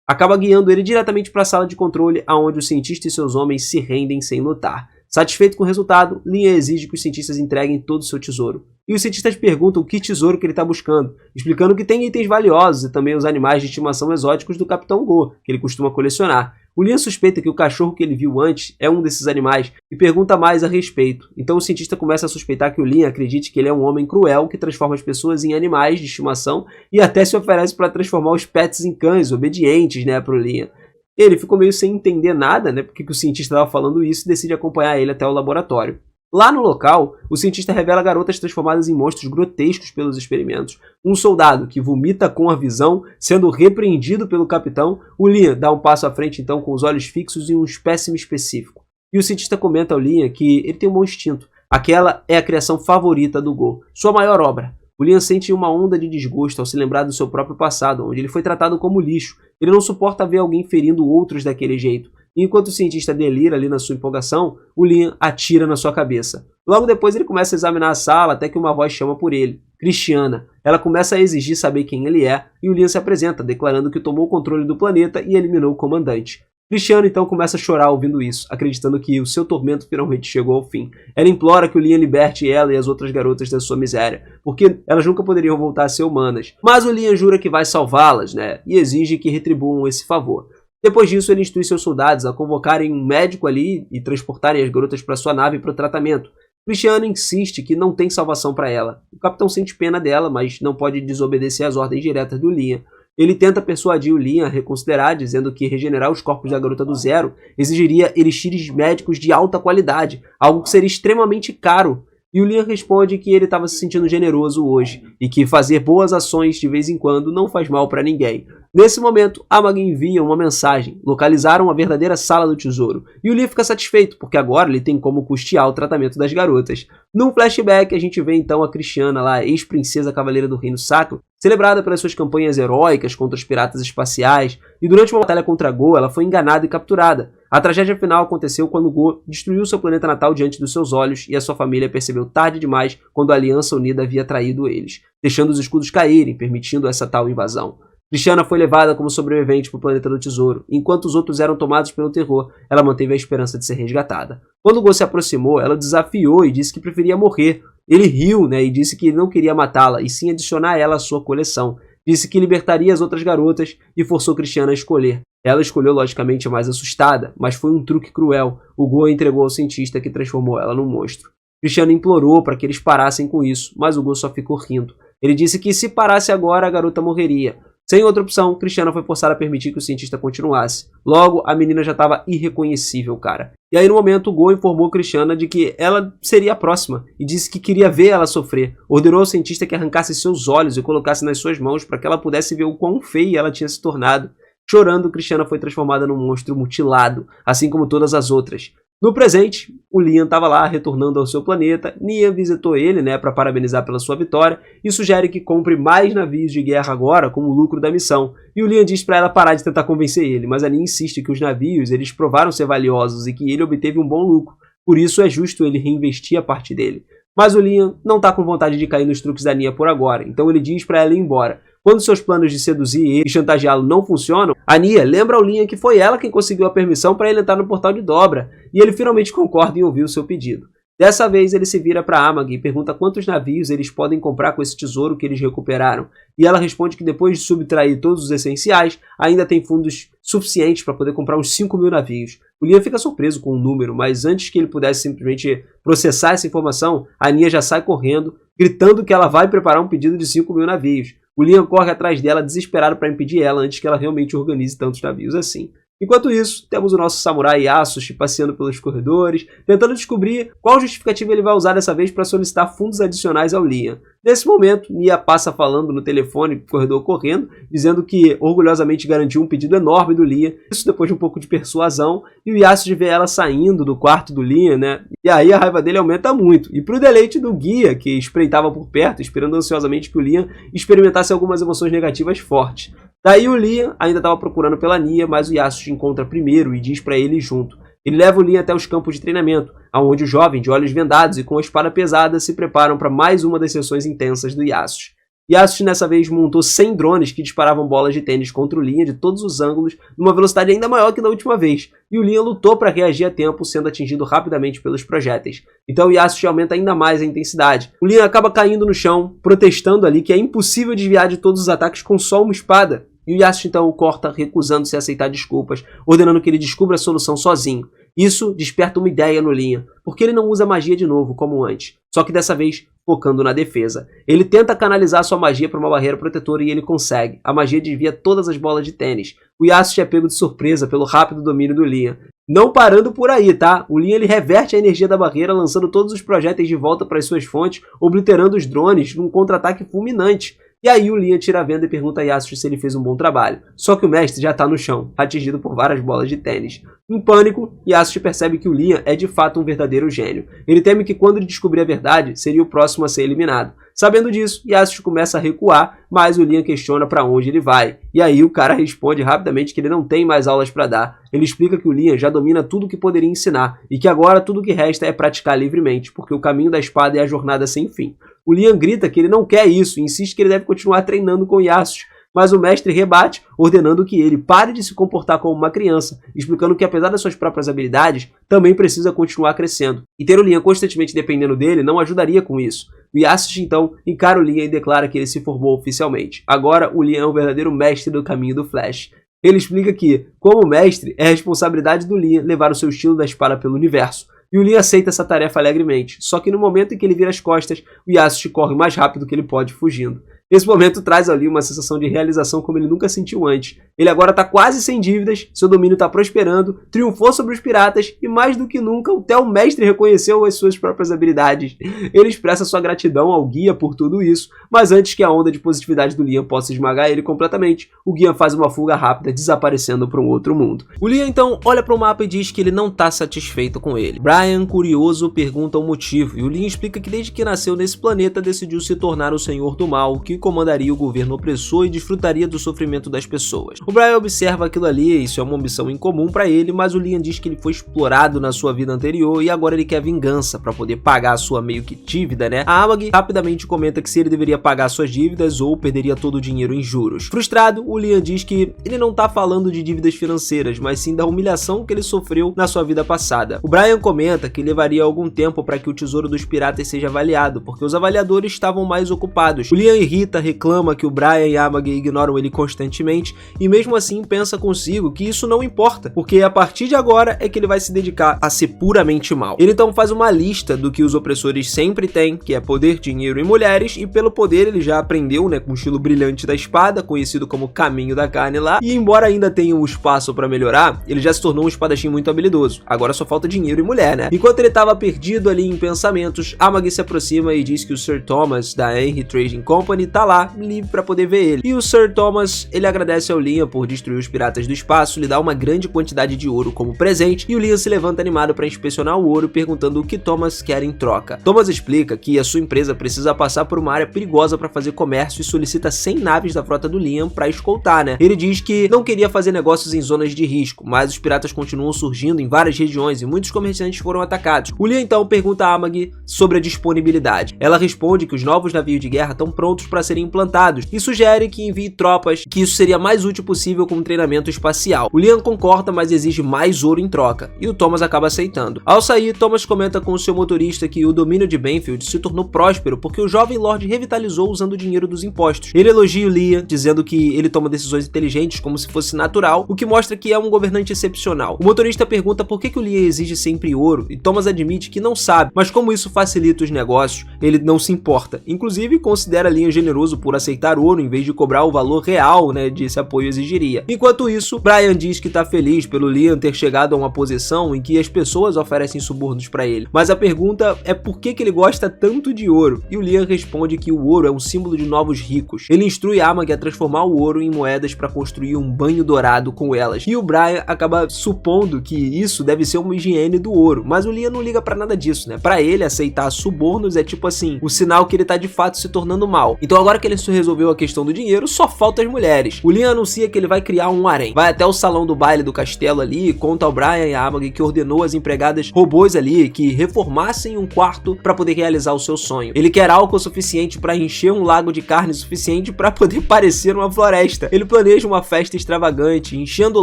acaba guiando ele diretamente para a sala de controle, onde o cientista e seus homens se rendem sem lutar. Satisfeito com o resultado, Liam exige que os cientistas entreguem todo o seu tesouro. E os cientistas perguntam que tesouro que ele está buscando, explicando que tem itens valiosos e também os animais de estimação exóticos do Capitão Go, que ele costuma colecionar. O Liam suspeita que o cachorro que ele viu antes é um desses animais e pergunta mais a respeito. Então o cientista começa a suspeitar que o Liam acredite que ele é um homem cruel que transforma as pessoas em animais de estimação e até se oferece para transformar os pets em cães obedientes, para o Liam. Ele ficou meio sem entender nada, porque o cientista estava falando isso, e decide acompanhar ele até o laboratório. Lá no local, o cientista revela garotas transformadas em monstros grotescos pelos experimentos. Um soldado que vomita com a visão, sendo repreendido pelo capitão. O Liam dá um passo à frente então com os olhos fixos em um espécime específico. E o cientista comenta ao Liam que ele tem um bom instinto. Aquela é a criação favorita do Go, sua maior obra. O Liam sente uma onda de desgosto ao se lembrar do seu próprio passado, onde ele foi tratado como lixo. Ele não suporta ver alguém ferindo outros daquele jeito. E enquanto o cientista delira ali na sua empolgação, o Liam atira na sua cabeça. Logo depois ele começa a examinar a sala até que uma voz chama por ele. Christiana. Ela começa a exigir saber quem ele é e o Liam se apresenta, declarando que tomou o controle do planeta e eliminou o comandante. Christiana então começa a chorar ouvindo isso, acreditando que o seu tormento finalmente chegou ao fim. Ela implora que o Liam liberte ela e as outras garotas da sua miséria, porque elas nunca poderiam voltar a ser humanas. Mas o Liam jura que vai salvá-las, e exige que retribuam esse favor. Depois disso, ele instrui seus soldados a convocarem um médico ali e transportarem as garotas para sua nave para o tratamento. Christiana insiste que não tem salvação para ela. O capitão sente pena dela, mas não pode desobedecer às ordens diretas do Liam. Ele tenta persuadir o Liam a reconsiderar, dizendo que regenerar os corpos da garota do zero exigiria elixires médicos de alta qualidade, algo que seria extremamente caro. E o Liam responde que ele estava se sentindo generoso hoje, e que fazer boas ações de vez em quando não faz mal para ninguém. Nesse momento, Amagi envia uma mensagem, localizaram a verdadeira sala do tesouro, e o Liam fica satisfeito, porque agora ele tem como custear o tratamento das garotas. Num flashback, a gente vê então a Christiana lá, ex-princesa cavaleira do Reino Sacro, celebrada pelas suas campanhas heróicas contra os piratas espaciais, e durante uma batalha contra Go, ela foi enganada e capturada. A tragédia final aconteceu quando Go destruiu seu planeta natal diante dos seus olhos e a sua família percebeu tarde demais quando a Aliança Unida havia traído eles, deixando os escudos caírem, permitindo essa tal invasão. Christiana foi levada como sobrevivente para o planeta do tesouro. Enquanto os outros eram tomados pelo terror, ela manteve a esperança de ser resgatada. Quando Go se aproximou, ela desafiou e disse que preferia morrer. Ele riu, e disse que não queria matá-la, e sim adicionar ela à sua coleção. Disse que libertaria as outras garotas e forçou Christiana a escolher. Ela escolheu logicamente a mais assustada, mas foi um truque cruel. O Go entregou ao cientista que transformou ela num monstro. Christiana implorou para que eles parassem com isso, mas o Go só ficou rindo. Ele disse que se parasse agora, a garota morreria. Sem outra opção, Christiana foi forçada a permitir que o cientista continuasse. Logo, a menina já estava irreconhecível, cara. E aí, no momento, o Go informou Christiana de que ela seria a próxima e disse que queria ver ela sofrer. Ordenou ao cientista que arrancasse seus olhos e colocasse nas suas mãos para que ela pudesse ver o quão feia ela tinha se tornado. Chorando, Christiana foi transformada num monstro mutilado, assim como todas as outras. No presente, o Liam estava lá retornando ao seu planeta. Nia visitou ele, para parabenizar pela sua vitória e sugere que compre mais navios de guerra agora como lucro da missão. E o Liam diz para ela parar de tentar convencer ele, mas a Nia insiste que os navios eles provaram ser valiosos e que ele obteve um bom lucro. Por isso é justo ele reinvestir a parte dele. Mas o Liam não está com vontade de cair nos truques da Nia por agora, então ele diz para ela ir embora. Quando seus planos de seduzir ele e chantageá-lo não funcionam, a Nia lembra ao Liam que foi ela quem conseguiu a permissão para ele entrar no portal de dobra, e ele finalmente concorda em ouvir o seu pedido. Dessa vez ele se vira para Amagi e pergunta quantos navios eles podem comprar com esse tesouro que eles recuperaram. E ela responde que depois de subtrair todos os essenciais, ainda tem fundos suficientes para poder comprar uns 5.000 navios. O Liam fica surpreso com o número, mas antes que ele pudesse simplesmente processar essa informação, a Nia já sai correndo, gritando que ela vai preparar um pedido de 5.000 navios. O Liam corre atrás dela desesperado para impedir ela antes que ela realmente organize tantos navios assim. Enquanto isso, temos o nosso samurai Yasushi passeando pelos corredores, tentando descobrir qual justificativa ele vai usar dessa vez para solicitar fundos adicionais ao Liam. Nesse momento, Nia passa falando no telefone, corredor correndo, dizendo que orgulhosamente garantiu um pedido enorme do Liam, isso depois de um pouco de persuasão, e o Yasushi vê ela saindo do quarto do Liam, né? E aí a raiva dele aumenta muito, e pro deleite do guia, que espreitava por perto, esperando ansiosamente que o Liam experimentasse algumas emoções negativas fortes. Daí o Liam ainda estava procurando pela Nia, mas o Yasushi encontra primeiro e diz para ele ir junto. Ele leva o Liam até os campos de treinamento, onde o jovem, de olhos vendados e com a espada pesada, se preparam para mais uma das sessões intensas do Yasushi. Yasushi dessa vez montou 100 drones que disparavam bolas de tênis contra o Liam de todos os ângulos, numa velocidade ainda maior que da última vez, e o Liam lutou para reagir a tempo, sendo atingido rapidamente pelos projéteis. Então o Yasushi aumenta ainda mais a intensidade. O Liam acaba caindo no chão, protestando ali que é impossível desviar de todos os ataques com só uma espada. E o Yasushi então o corta, recusando-se a aceitar desculpas, ordenando que ele descubra a solução sozinho. Isso desperta uma ideia no Liam, porque ele não usa magia de novo, como antes, só que dessa vez focando na defesa. Ele tenta canalizar sua magia para uma barreira protetora e ele consegue. A magia desvia todas as bolas de tênis. O Yasushi é pego de surpresa pelo rápido domínio do Liam. Não parando por aí, tá? O Liam ele reverte a energia da barreira, lançando todos os projéteis de volta para as suas fontes, obliterando os drones num contra-ataque fulminante. E aí o Liam tira a venda e pergunta a Yasushi se ele fez um bom trabalho. Só que o mestre já está no chão, atingido por várias bolas de tênis. Em pânico, Yasushi percebe que o Liam é de fato um verdadeiro gênio. Ele teme que quando ele descobrir a verdade, seria o próximo a ser eliminado. Sabendo disso, Yasushi começa a recuar, mas o Liam questiona para onde ele vai. E aí o cara responde rapidamente que ele não tem mais aulas para dar. Ele explica que o Liam já domina tudo o que poderia ensinar, e que agora tudo o que resta é praticar livremente, porque o caminho da espada é a jornada sem fim. O Liam grita que ele não quer isso e insiste que ele deve continuar treinando com Yasushi, mas o mestre rebate, ordenando que ele pare de se comportar como uma criança, explicando que apesar das suas próprias habilidades, também precisa continuar crescendo. E ter o Liam constantemente dependendo dele não ajudaria com isso. O Yasushi então encara o Liam e declara que ele se formou oficialmente. Agora o Liam é o verdadeiro mestre do caminho do Flash. Ele explica que, como mestre, é responsabilidade do Liam levar o seu estilo da espada pelo universo. E o Liam aceita essa tarefa alegremente, só que no momento em que ele vira as costas, o Yasushi corre mais rápido que ele pode fugindo. Esse momento traz ali uma sensação de realização como ele nunca sentiu antes. Ele agora está quase sem dívidas, seu domínio está prosperando, triunfou sobre os piratas e mais do que nunca até o mestre reconheceu as suas próprias habilidades. Ele expressa sua gratidão ao guia por tudo isso, mas antes que a onda de positividade do Liam possa esmagar ele completamente, o guia faz uma fuga rápida, desaparecendo para um outro mundo. O Liam então olha para o mapa e diz que ele não está satisfeito com ele. Brian, curioso, pergunta o motivo e o Liam explica que desde que nasceu nesse planeta decidiu se tornar o Senhor do Mal, que comandaria o governo opressor e desfrutaria do sofrimento das pessoas. O Brian observa aquilo ali, isso é uma ambição incomum para ele, mas o Liam diz que ele foi explorado na sua vida anterior e agora ele quer vingança para poder pagar a sua meio que dívida, né? A Amagi rapidamente comenta que se ele deveria pagar suas dívidas ou perderia todo o dinheiro em juros. Frustrado, o Liam diz que ele não tá falando de dívidas financeiras, mas sim da humilhação que ele sofreu na sua vida passada. O Brian comenta que levaria algum tempo para que o tesouro dos piratas seja avaliado, porque os avaliadores estavam mais ocupados. O Liam irrita, reclama que o Brian e a Amagi ignoram ele constantemente e mesmo assim pensa consigo que isso não importa, porque a partir de agora é que ele vai se dedicar a ser puramente mal. Ele então faz uma lista do que os opressores sempre têm, que é poder, dinheiro e mulheres, e pelo poder ele já aprendeu, né, com o estilo brilhante da espada, conhecido como caminho da carne lá, e embora ainda tenha um espaço para melhorar, ele já se tornou um espadachim muito habilidoso. Agora só falta dinheiro e mulher, né? Enquanto ele estava perdido ali em pensamentos, Amagi se aproxima e diz que o Sir Thomas da Henry Trading Company tá lá, livre para poder ver ele. E o Sir Thomas, ele agradece ao Liam por destruir os piratas do espaço, lhe dá uma grande quantidade de ouro como presente, e o Liam se levanta animado para inspecionar o ouro, perguntando o que Thomas quer em troca. Thomas explica que a sua empresa precisa passar por uma área perigosa para fazer comércio e solicita 100 naves da frota do Liam para escoltar, né? Ele diz que não queria fazer negócios em zonas de risco, mas os piratas continuam surgindo em várias regiões e muitos comerciantes foram atacados. O Liam então pergunta a Amagi sobre a disponibilidade. Ela responde que os novos navios de guerra estão prontos para serem implantados e sugere que envie tropas, que isso seria mais útil possível como treinamento espacial. O Liam concorda, mas exige mais ouro em troca, e o Thomas acaba aceitando. Ao sair, Thomas comenta com o seu motorista que o domínio de Benfield se tornou próspero porque o jovem Lorde revitalizou usando o dinheiro dos impostos. Ele elogia o Liam, dizendo que ele toma decisões inteligentes como se fosse natural, o que mostra que é um governante excepcional. O motorista pergunta por que o Liam exige sempre ouro, e Thomas admite que não sabe, mas como isso facilita os negócios, ele não se importa. Inclusive, considera Liam generoso por aceitar ouro em vez de cobrar o valor real, de esse apoio exigiria. Enquanto isso, Brian diz que está feliz pelo Liam ter chegado a uma posição em que as pessoas oferecem subornos para ele. Mas a pergunta é por que ele gosta tanto de ouro, e o Liam responde que o ouro é um símbolo de novos ricos. Ele instrui Amag a transformar o ouro em moedas para construir um banho dourado com elas, e o Brian acaba supondo que isso deve ser uma higiene do ouro, mas o Liam não liga para nada disso, Para ele, aceitar subornos é tipo assim, o sinal que ele tá de fato se tornando mal. Então agora que ele resolveu a questão do dinheiro, só falta as mulheres. O Liam anuncia que ele vai criar um harém. Vai até o salão do baile do castelo ali e conta ao Brian e a Amag que ordenou as empregadas robôs ali que reformassem um quarto para poder realizar o seu sonho. Ele quer álcool suficiente para encher um lago de carne suficiente para poder parecer uma floresta. Ele planeja uma festa extravagante, enchendo o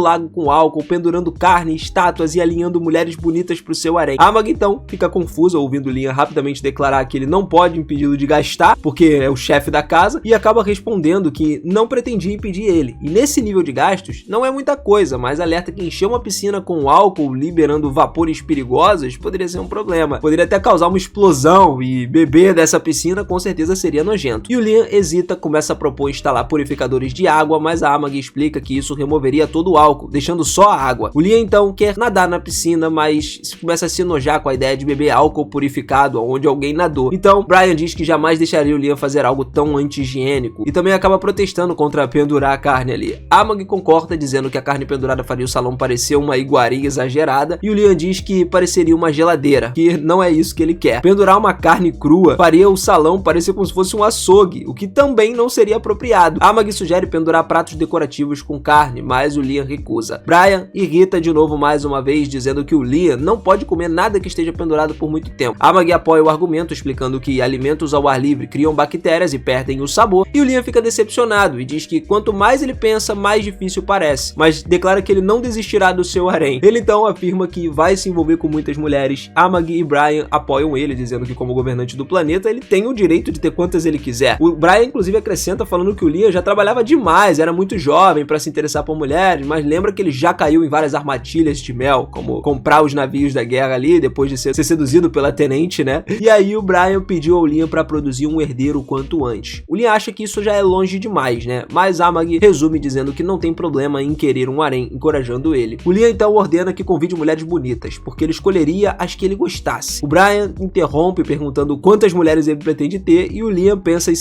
lago com álcool, pendurando carne, estátuas e alinhando mulheres bonitas pro seu harém. A Amag então fica confusa ouvindo Liam rapidamente declarar que ele não pode impedi-lo de gastar, porque é o chefe da casa, e acaba respondendo que não pretendia impedir ele. E nesse nível de gastos, não é muita coisa, mas alerta que encher uma piscina com álcool, liberando vapores perigosos, poderia ser um problema. Poderia até causar uma explosão, e beber dessa piscina com certeza seria nojento. E o Liam hesita, começa a propor instalar purificadores de água, mas a Amag explica que isso removeria todo o álcool, deixando só a água. O Liam então quer nadar na piscina, mas começa a se enojar com a ideia de beber álcool purificado onde alguém nadou. Então, Brian diz que jamais deixaria o Liam fazer algo tão anti-higiênico e também acaba protestando contra pendurar a carne ali. Amag concorda, dizendo que a carne pendurada faria o salão parecer uma iguaria exagerada, e o Liam diz que pareceria uma geladeira, que não é isso que ele quer. Pendurar uma carne crua faria o salão parecer como se fosse um açougue, o que também não seria apropriado. Amag sugere pendurar pratos decorativos com carne, mas o Liam recusa. Brian irrita de novo mais uma vez, dizendo que o Liam não pode comer nada que esteja pendurado por muito tempo. Amag apoia o argumento, explicando que alimentos ao ar livre criam bactérias e perdem o sabor, e o Liam fica decepcionado e diz que quanto mais ele pensa, mais difícil parece, mas declara que ele não desistirá do seu harém. Ele então afirma que vai se envolver com muitas mulheres. Amag e Brian apoiam ele, dizendo que como governante do planeta, ele tem o direito de ter quantas ele quiser. O Brian inclusive acrescenta falando que o Liam já trabalhava demais, era muito jovem para se interessar por mulheres, mas lembra que ele já caiu em várias armadilhas de mel, como comprar os navios da guerra ali, depois de ser seduzido pela tenente, E aí o Brian pediu ao Liam para produzir um herdeiro o quanto antes. O Liam acha que isso já é longe demais, Mas Amag resume dizendo que não tem problema em querer um harém, encorajando ele. O Liam então ordena que convide mulheres bonitas, porque ele escolheria as que ele gostasse. O Brian interrompe perguntando quantas mulheres ele pretende ter, e o Liam pensa em,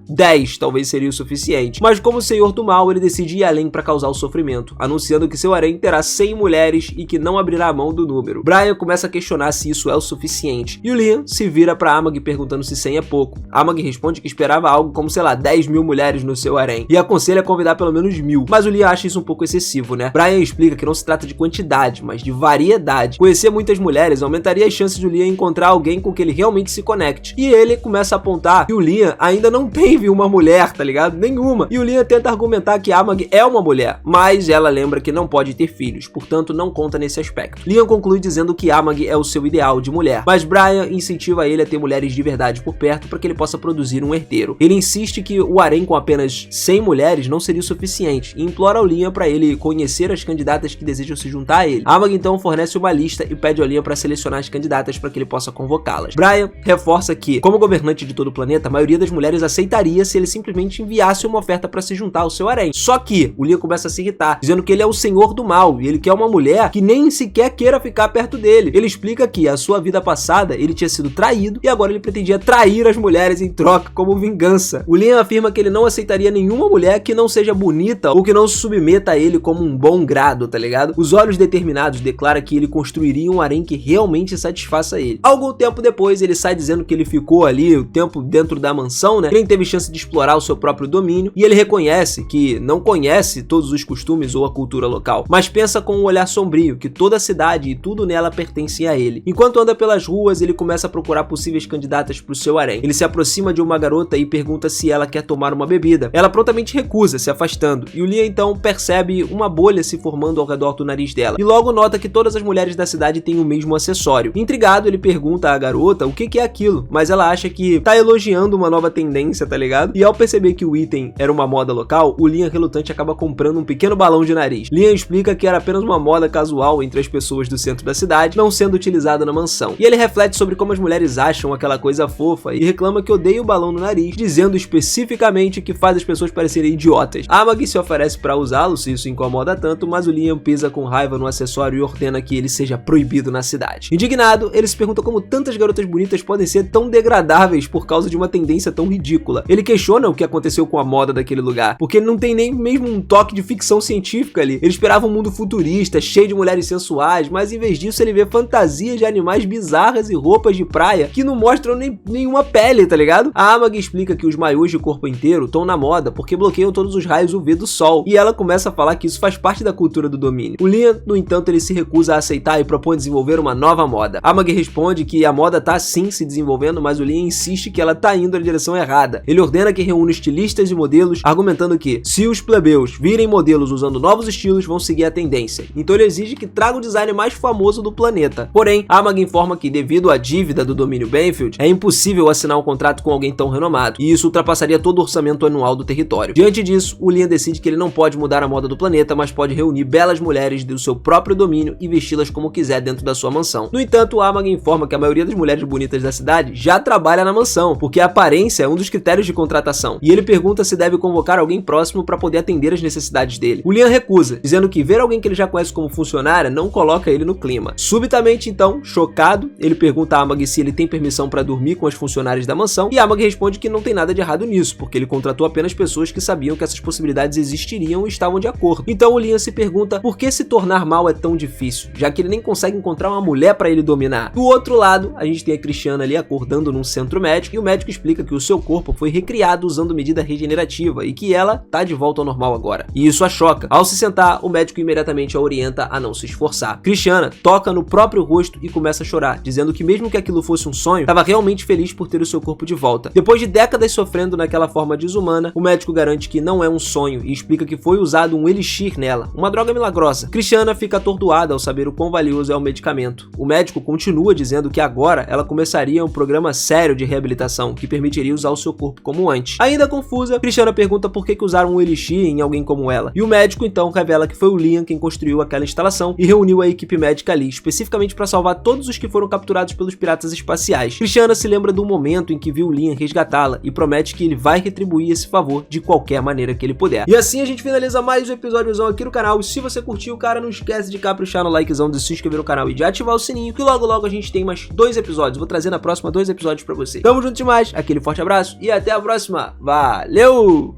10 talvez seria o suficiente. Mas como senhor do mal, ele decide ir além para causar o sofrimento, anunciando que seu harém terá 100 mulheres e que não abrirá a mão do número. Brian começa a questionar se isso é o suficiente, e o Liam se vira para Amag perguntando se 100 é pouco. Amag responde que esperava algo como, 10 mil mulheres no seu harém, e aconselha a convidar pelo menos 1000, mas o Liam acha isso um pouco excessivo, Brian explica que não se trata de quantidade, mas de variedade. Conhecer muitas mulheres aumentaria as chances de o Liam encontrar alguém com que ele realmente se conecte, e ele começa a apontar que o Liam ainda não teve uma mulher, Nenhuma. E o Liam tenta argumentar que Amag é uma mulher, mas ela lembra que não pode ter filhos, portanto não conta nesse aspecto. Liam conclui dizendo que Amag é o seu ideal de mulher, mas Brian incentiva ele a ter mulheres de verdade por perto para que ele possa produzir um herdeiro. Ele insiste que o harém com apenas 100 mulheres não seria o suficiente e implora ao Liam para ele conhecer as candidatas que desejam se juntar a ele. Amag então fornece uma lista e pede ao Liam para selecionar as candidatas para que ele possa convocá-las. Brian reforça que, como governante de todo o planeta, a maioria das mulheres aceitaria se ele simplesmente enviasse uma oferta para se juntar ao seu harém. Só que o Liam começa a se irritar, dizendo que ele é o senhor do mal e ele quer uma mulher que nem sequer queira ficar perto dele. Ele explica que a sua vida passada ele tinha sido traído e agora ele pretendia trair as mulheres em troca como vingança. O Liam afirma que ele não aceitaria nenhuma mulher que não seja bonita ou que não se submeta a ele como um bom grado, Os olhos determinados declara que ele construiria um harém que realmente satisfaça ele. Algum tempo depois ele sai dizendo que ele ficou ali o tempo dentro da mansão, Ele teve chance de explorar o seu próprio domínio e ele reconhece que não conhece todos os costumes ou a cultura local, mas pensa com um olhar sombrio que toda a cidade e tudo nela pertence a ele. Enquanto anda pelas ruas, ele começa a procurar possíveis candidatas para o seu harém. Ele se aproxima de uma garota e pergunta pergunta se ela quer tomar uma bebida. Ela prontamente recusa, se afastando, e o Liam então percebe uma bolha se formando ao redor do nariz dela, e logo nota que todas as mulheres da cidade têm o mesmo acessório. Intrigado, ele pergunta à garota o que é aquilo, mas ela acha que tá elogiando uma nova tendência, tá ligado? E ao perceber que o item era uma moda local, o Liam relutante acaba comprando um pequeno balão de nariz. Liam explica que era apenas uma moda casual entre as pessoas do centro da cidade, não sendo utilizada na mansão. E ele reflete sobre como as mulheres acham aquela coisa fofa e reclama que odeia o balão no nariz, dizendo especificamente que faz as pessoas parecerem idiotas. Amag se oferece para usá-lo se isso incomoda tanto, mas o Liam pisa com raiva no acessório e ordena que ele seja proibido na cidade. Indignado, ele se pergunta como tantas garotas bonitas podem ser tão degradáveis por causa de uma tendência tão ridícula. Ele questiona o que aconteceu com a moda daquele lugar, porque não tem nem mesmo um toque de ficção científica ali. Ele esperava um mundo futurista, cheio de mulheres sensuais, mas em vez disso ele vê fantasias de animais bizarras e roupas de praia que não mostram nenhuma pele, tá ligado? A Amag explica que os maiôs de corpo inteiro estão na moda porque bloqueiam todos os raios UV do sol, e ela começa a falar que isso faz parte da cultura do domínio. O Liam, no entanto, ele se recusa a aceitar e propõe desenvolver uma nova moda. Amag responde que a moda tá sim se desenvolvendo, mas o Liam insiste que ela tá indo na direção errada. Ele ordena que reúna estilistas e modelos, argumentando que, se os plebeus virem modelos usando novos estilos, vão seguir a tendência. Então ele exige que traga o design mais famoso do planeta. Porém, Amag informa que, devido à dívida do domínio Banfield, é impossível assinar um contrato com alguém tão renomado, e isso ultrapassaria todo o orçamento anual do território. Diante disso, o Liam decide que ele não pode mudar a moda do planeta, mas pode reunir belas mulheres do seu próprio domínio e vesti-las como quiser dentro da sua mansão. No entanto, Amag informa que a maioria das mulheres bonitas da cidade já trabalha na mansão, porque a aparência é um dos critérios de contratação, e ele pergunta se deve convocar alguém próximo para poder atender as necessidades dele. O Liam recusa, dizendo que ver alguém que ele já conhece como funcionária não coloca ele no clima. Subitamente, então, chocado, ele pergunta a Amag se ele tem permissão para dormir com as funcionárias da mansão, e Amag responde que não tem nada de errado nisso, porque ele contratou apenas pessoas que sabiam que essas possibilidades existiriam e estavam de acordo. Então o Liam se pergunta por que se tornar mal é tão difícil, já que ele nem consegue encontrar uma mulher para ele dominar. Do outro lado, a gente tem a Christiana ali acordando num centro médico, e o médico explica que o seu corpo foi recriado usando medida regenerativa e que ela tá de volta ao normal agora. E isso a choca. Ao se sentar, o médico imediatamente a orienta a não se esforçar. Christiana toca no próprio rosto e começa a chorar, dizendo que mesmo que aquilo fosse um sonho, estava realmente feliz por ter o seu corpo de volta. Depois de décadas sofrendo naquela forma desumana, o médico garante que não é um sonho e explica que foi usado um elixir nela, uma droga milagrosa. Christiana fica atordoada ao saber o quão valioso é o medicamento. O médico continua dizendo que agora ela começaria um programa sério de reabilitação que permitiria usar o seu corpo como antes. Ainda confusa, Christiana pergunta por que usaram um elixir em alguém como ela, e o médico então revela que foi o Liam quem construiu aquela instalação e reuniu a equipe médica ali, especificamente para salvar todos os que foram capturados pelos piratas espaciais. Christiana se lembra do momento em que viu o Liam resgatá-la e promete que ele vai retribuir esse favor de qualquer maneira que ele puder. E assim a gente finaliza mais um episódiozão aqui no canal. E se você curtiu, cara, não esquece de caprichar no likezão, de se inscrever no canal e de ativar o sininho, que logo logo a gente tem mais 2 episódios. Vou trazer na próxima 2 episódios pra você. Tamo junto demais, aquele forte abraço e até a próxima. Valeu!